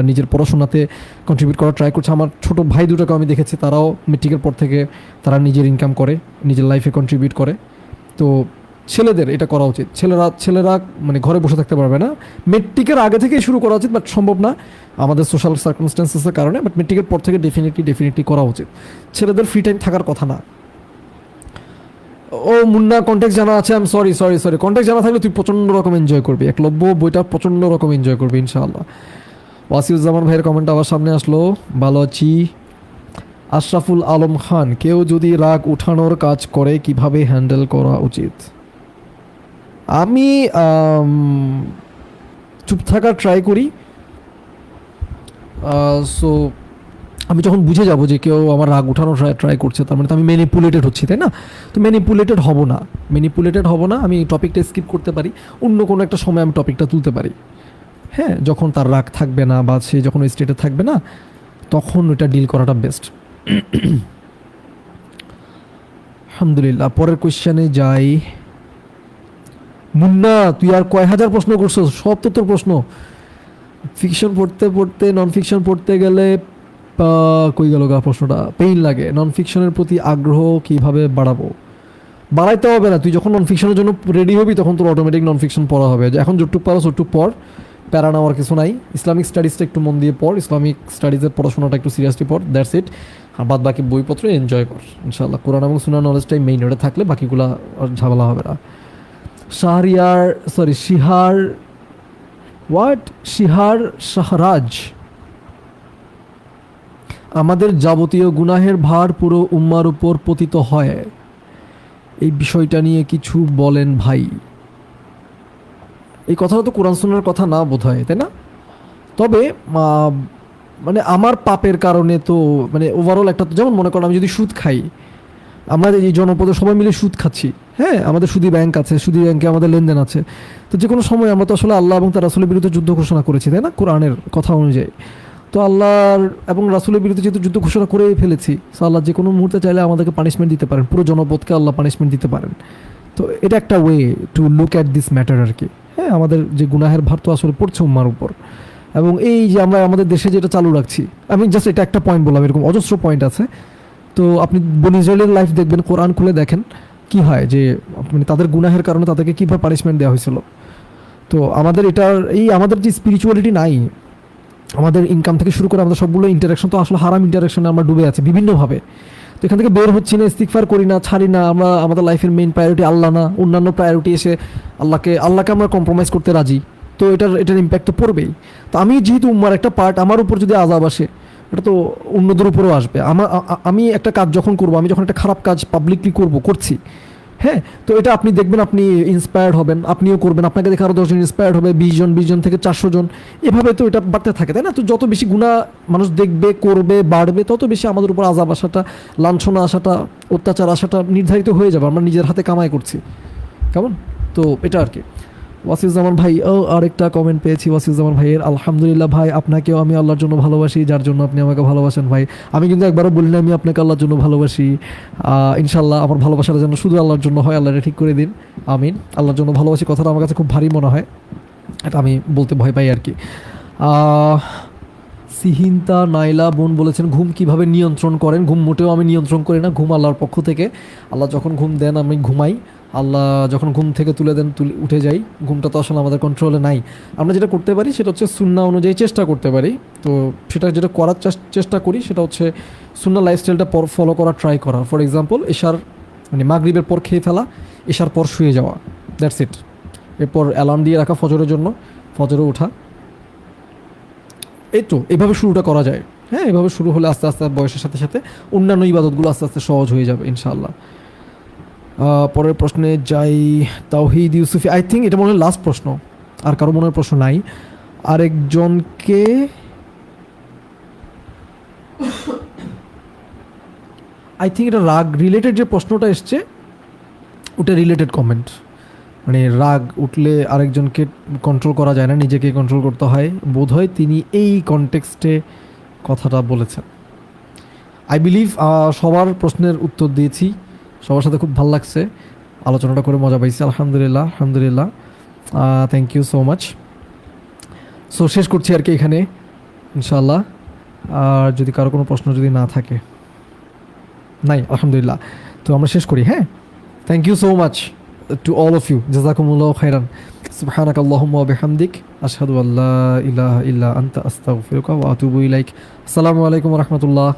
নিজের পড়াশোনাতে কন্ট্রিবিউট করার ট্রাই করছি। আমার ছোটো ভাই দুটোকে আমি দেখেছি, তারাও মেট্রিকের পর থেকে তারা নিজের ইনকাম করে, নিজের লাইফে কন্ট্রিবিউট করে। তো ছেলেদের এটা করা উচিত। ছেলেরা মানে ঘরে বসে থাকতে পারবে না, মেট্রিকের আগে থেকেই শুরু করা উচিত, বাট সম্ভব না আমাদের সোশ্যাল সার্কামস্টেন্সেসের কারণে। বাট মেট্রিকের পর থেকে ডেফিনেটলি করা উচিত। ছেলেদের ফ্রি টাইম থাকার কথা না। ও মুন্না, কন্ট্যাক্ট জানা আছে? আই এম সরি, কন্ট্যাক্ট জানা থাকলে তুই প্রচণ্ড রকম এনজয় করবি, একলব্য বইটা প্রচণ্ড রকম এনজয় করবি ইনশাআল্লাহ। ওয়াসিউজ্জামান ভাইয়ের কমেন্ট আবার সামনে আসলো, ভালো আছি। আশরাফুল আলম খান, কেউ যদি রাগ উঠানোর কাজ করে কিভাবে হ্যান্ডেল করা উচিত? আমি চুপ থাকার ট্রাই করি। সো আমি যখন বুঝে যাব যে কেউ আমার রাগ উঠানোর ট্রাই করছে, তার মানে তো আমি ম্যানিপুলেটেড হচ্ছি, তাই না? তো ম্যানিপুলেটেড হব না। আমি টপিকটা স্কিপ করতে পারি, অন্য কোনো একটা সময় আমি টপিকটা তুলতে পারি। হ্যাঁ, যখন তার রাগ থাকবে না বা সে যখন ওই স্টেটে থাকবে না, তখন ওইটা ডিল করাটা বেস্ট। আলহামদুলিল্লাহ, পরের কোয়েশ্চেনে যাই। মুন্না, তুই আর কয় হাজার প্রশ্ন করছো, সব তো তোর প্রশ্ন। ফিকশন পড়তে নন ফিকশন পড়তে গেলে কই গেল গা প্রশ্নটা? পেইন লাগে। নন ফিকশনের প্রতি আগ্রহ কিভাবে বাড়াইতে হবে না। তুই যখন নন ফিকশনের জন্য রেডি হবি, তখন তোর অটোমেটিক নন ফিকশন পড়া হবে। এখন যতটুক পারো ততটুক পড়, প্যারা নেওয়ার কিছু নাই। ইসলামিক স্টাডিজটা একটু মন দিয়ে পড়, ইসলামিক স্টাডিজের পড়াশোনাটা একটু সিরিয়াসলি পড়, দ্যাটস ইট। আর বাদ বাকি বইপত্র এনজয় কর ইনশাআল্লাহ। কোরআন এবং সুন্নাহ নলেজটাই মেইন, ওটা থাকলে বাকিগুলো আর ঝামেলা হবে না। শিহার শাহরাজ, আমাদের যাবতীয় গুনাহের ভার পুরো উম্মার উপর পতিত হয়, এই বিষয়টা নিয়ে কিছু বলেন ভাই। এই কথাটা তো কোরআন সুন্নাহর কথা না বোধহয়, তাই না? তবে মানে আমার পাপের কারণে তো মানে ওভারঅল একটা, যেমন মনে করেন আমি যদি সুদ খাই, আমরা এই জনপদে সবাই মিলে সুদ খাচ্ছি। হ্যাঁ, আমাদের সুদী ব্যাংক আছে, সুদী ব্যাংকে আমাদের লেনদেন আছে। তো যে কোনো সময় আমরা তো আসলে আল্লাহ এবং তার রাসূলের বিরুদ্ধে যুদ্ধ ঘোষণা করেছি, তাই না? কোরআনের কথা অনুযায়ী তো আল্লাহর এবং রাসূলের বিরুদ্ধে যেহেতু যুদ্ধ ঘোষণা করেই ফেলেছি, তো আল্লাহ যে কোনো মুহূর্তে চাইলে আমাদেরকে পানিশমেন্ট দিতে পারেন, পুরো জনপদকে আল্লাহ পানিশমেন্ট দিতে পারেন। তো এটা একটা way to look at this matter আর কি। হ্যাঁ, আমাদের যে গুনাহের ভার তো আসলে পড়ছে উম্মার উপর। এবং এই যে আমরা আমাদের দেশে যেটা চালু রাখছি, আমি জাস্ট এটা একটা পয়েন্ট বললাম, এরকম অজস্র পয়েন্ট আছে। তো আপনি বনী ইসরায়েলের লাইফ দেখবেন, কোরআন খুলে দেখেন কি হয়, যে মানে তাদের গুনাহের কারণে তাদেরকে কীভাবে পানিশমেন্ট দেওয়া হয়েছিল। তো আমাদের আমাদের যে স্পিরিচুয়ালিটি নাই, আমাদের ইনকাম থেকে শুরু করে আমাদের সবগুলো ইন্টারাকশন তো আসলে হারাম ইন্টারাকশনে আমরা ডুবে আছি বিভিন্নভাবে। তো এখান থেকে বের হচ্ছি না, ইস্তিগফার করি না, ছাড়ি না, আমরা আমাদের লাইফের মেইন প্রায়োরিটি আল্লাহ না, অন্যান্য প্রায়োরিটি এসে আল্লাহকে আমরা কম্প্রোমাইজ করতে রাজি, তো এটার ইম্প্যাক্ট তো পড়বেই। তো আমি যেহেতু উম্মার একটা পার্ট, আমার উপর যদি আযাব আসে এটা তো অন্যদের উপরেও আসবে। আমি একটা কাজ যখন করব, আমি যখন একটা খারাপ কাজ পাবলিকলি করছি, হ্যাঁ, তো এটা আপনি দেখবেন, আপনি ইন্সপায়ার্ড হবেন, আপনিও করবেন, আপনাকে দেখে আরও 10 জন ইন্সপায়ার্ড হবে, 20 জন থেকে 400 জন, এভাবে তো এটা বাড়তে থাকে, তাই না? তো যত বেশি গুনাহ মানুষ দেখবে, করবে, বাড়বে, তত বেশি আমাদের উপর আযাব আসাটা, লাঞ্ছনা আসাটা, অত্যাচার আসাটা নির্ধারিত হয়ে যাবে। আমরা নিজের হাতে কামাই করছি, কেমন? তো এটা আর কি। ওয়াসিউজ্জামান ভাই, আরেকটা কমেন্ট পেয়েছি ওয়াসিউজ্জামান ভাইয়ের, আলহামদুলিল্লাহ ভাই, আপনাকেও আমি আল্লাহর জন্য ভালোবাসি, যার জন্য আপনি আমাকে ভালোবাসেন ভাই। আমি কিন্তু একবারও বলি না আমি আপনাকে আল্লাহর জন্য ভালোবাসি। ইনশাল্লাহ আমার ভালোবাসাটা যেন শুধু আল্লাহর জন্য হয়, আল্লাহরে ঠিক করে দিন, আমিন। আল্লাহর জন্য ভালোবাসি কথাটা আমার কাছে খুব ভারী মনে হয়, এটা আমি বলতে ভয় পাই আর কি। সিহিন্তা নাইলা বোন বলেছেন, ঘুম কিভাবে নিয়ন্ত্রণ করেন? ঘুম মোটেও আমি নিয়ন্ত্রণ করি না, ঘুম আল্লাহর পক্ষ থেকে। আল্লাহ যখন ঘুম দেন আমি ঘুমাই, আল্লাহ যখন ঘুম থেকে তুলে দেন উঠে যাই। ঘুমটা তো আসলে আমাদের কন্ট্রোলে নাই। আমরা যেটা করতে পারি সেটা হচ্ছে সুন্নাহ অনুযায়ী চেষ্টা করতে পারি। তো সেটা যেটা করার চেষ্টা করি সেটা হচ্ছে সুন্নাহ লাইফস্টাইলটা ফলো করা, ট্রাই করা। ফর এক্সাম্পল, মাগরিবের পর খেয়ে ফেলা, এশার পর শুয়ে যাওয়া, দ্যাটস ইট। এরপর অ্যালার্ম দিয়ে রাখা ফজরের জন্য, ফজরে ওঠা, এই তো এভাবে শুরুটা করা যায়। হ্যাঁ, এভাবে শুরু হলে আস্তে আস্তে বয়সের সাথে সাথে অন্যান্য ইবাদতগুলো আস্তে আস্তে সহজ হয়ে যাবে ইনশাআল্লাহ। পরের প্রশ্নে যাই। তাওহিদ ইউসুফি, আই থিঙ্ক এটা মনে হয় লাস্ট প্রশ্ন, আর কারো মনের প্রশ্ন নাই। আরেকজনকে আই থিঙ্ক এটা রাগ রিলেটেড যে প্রশ্নটা এসছে ওটা রিলেটেড কমেন্ট, মানে রাগ উঠলে আরেকজনকে কন্ট্রোল করা যায় না, নিজেকে কন্ট্রোল করতে হয়, বোধ হয় তিনি এই কনটেক্সটে কথাটা বলেছেন। আই বিলিভ সবার প্রশ্নের উত্তর দিয়েছি, সবার সাথে খুব ভালো লাগছে, আলোচনাটা করে মজা পাইছি, আলহামদুলিল্লাহ আলহামদুলিল্লাহ। Thank you so much. So শেষ করছি আর কি এখানে ইনশাআল্লাহ। আর যদি কারো কোনো প্রশ্ন যদি না থাকে, নাই আলহামদুলিল্লাহ, তো আমরা শেষ করি। হ্যাঁ, thank you so much to all of you. Jazakumullahu khairan. Subhanaka Allahumma wa bihamdik. Ashhadu an la ilaha illa anta astaghfiruka wa atubu ilaik. Assalamu alaikum wa rahmatullah.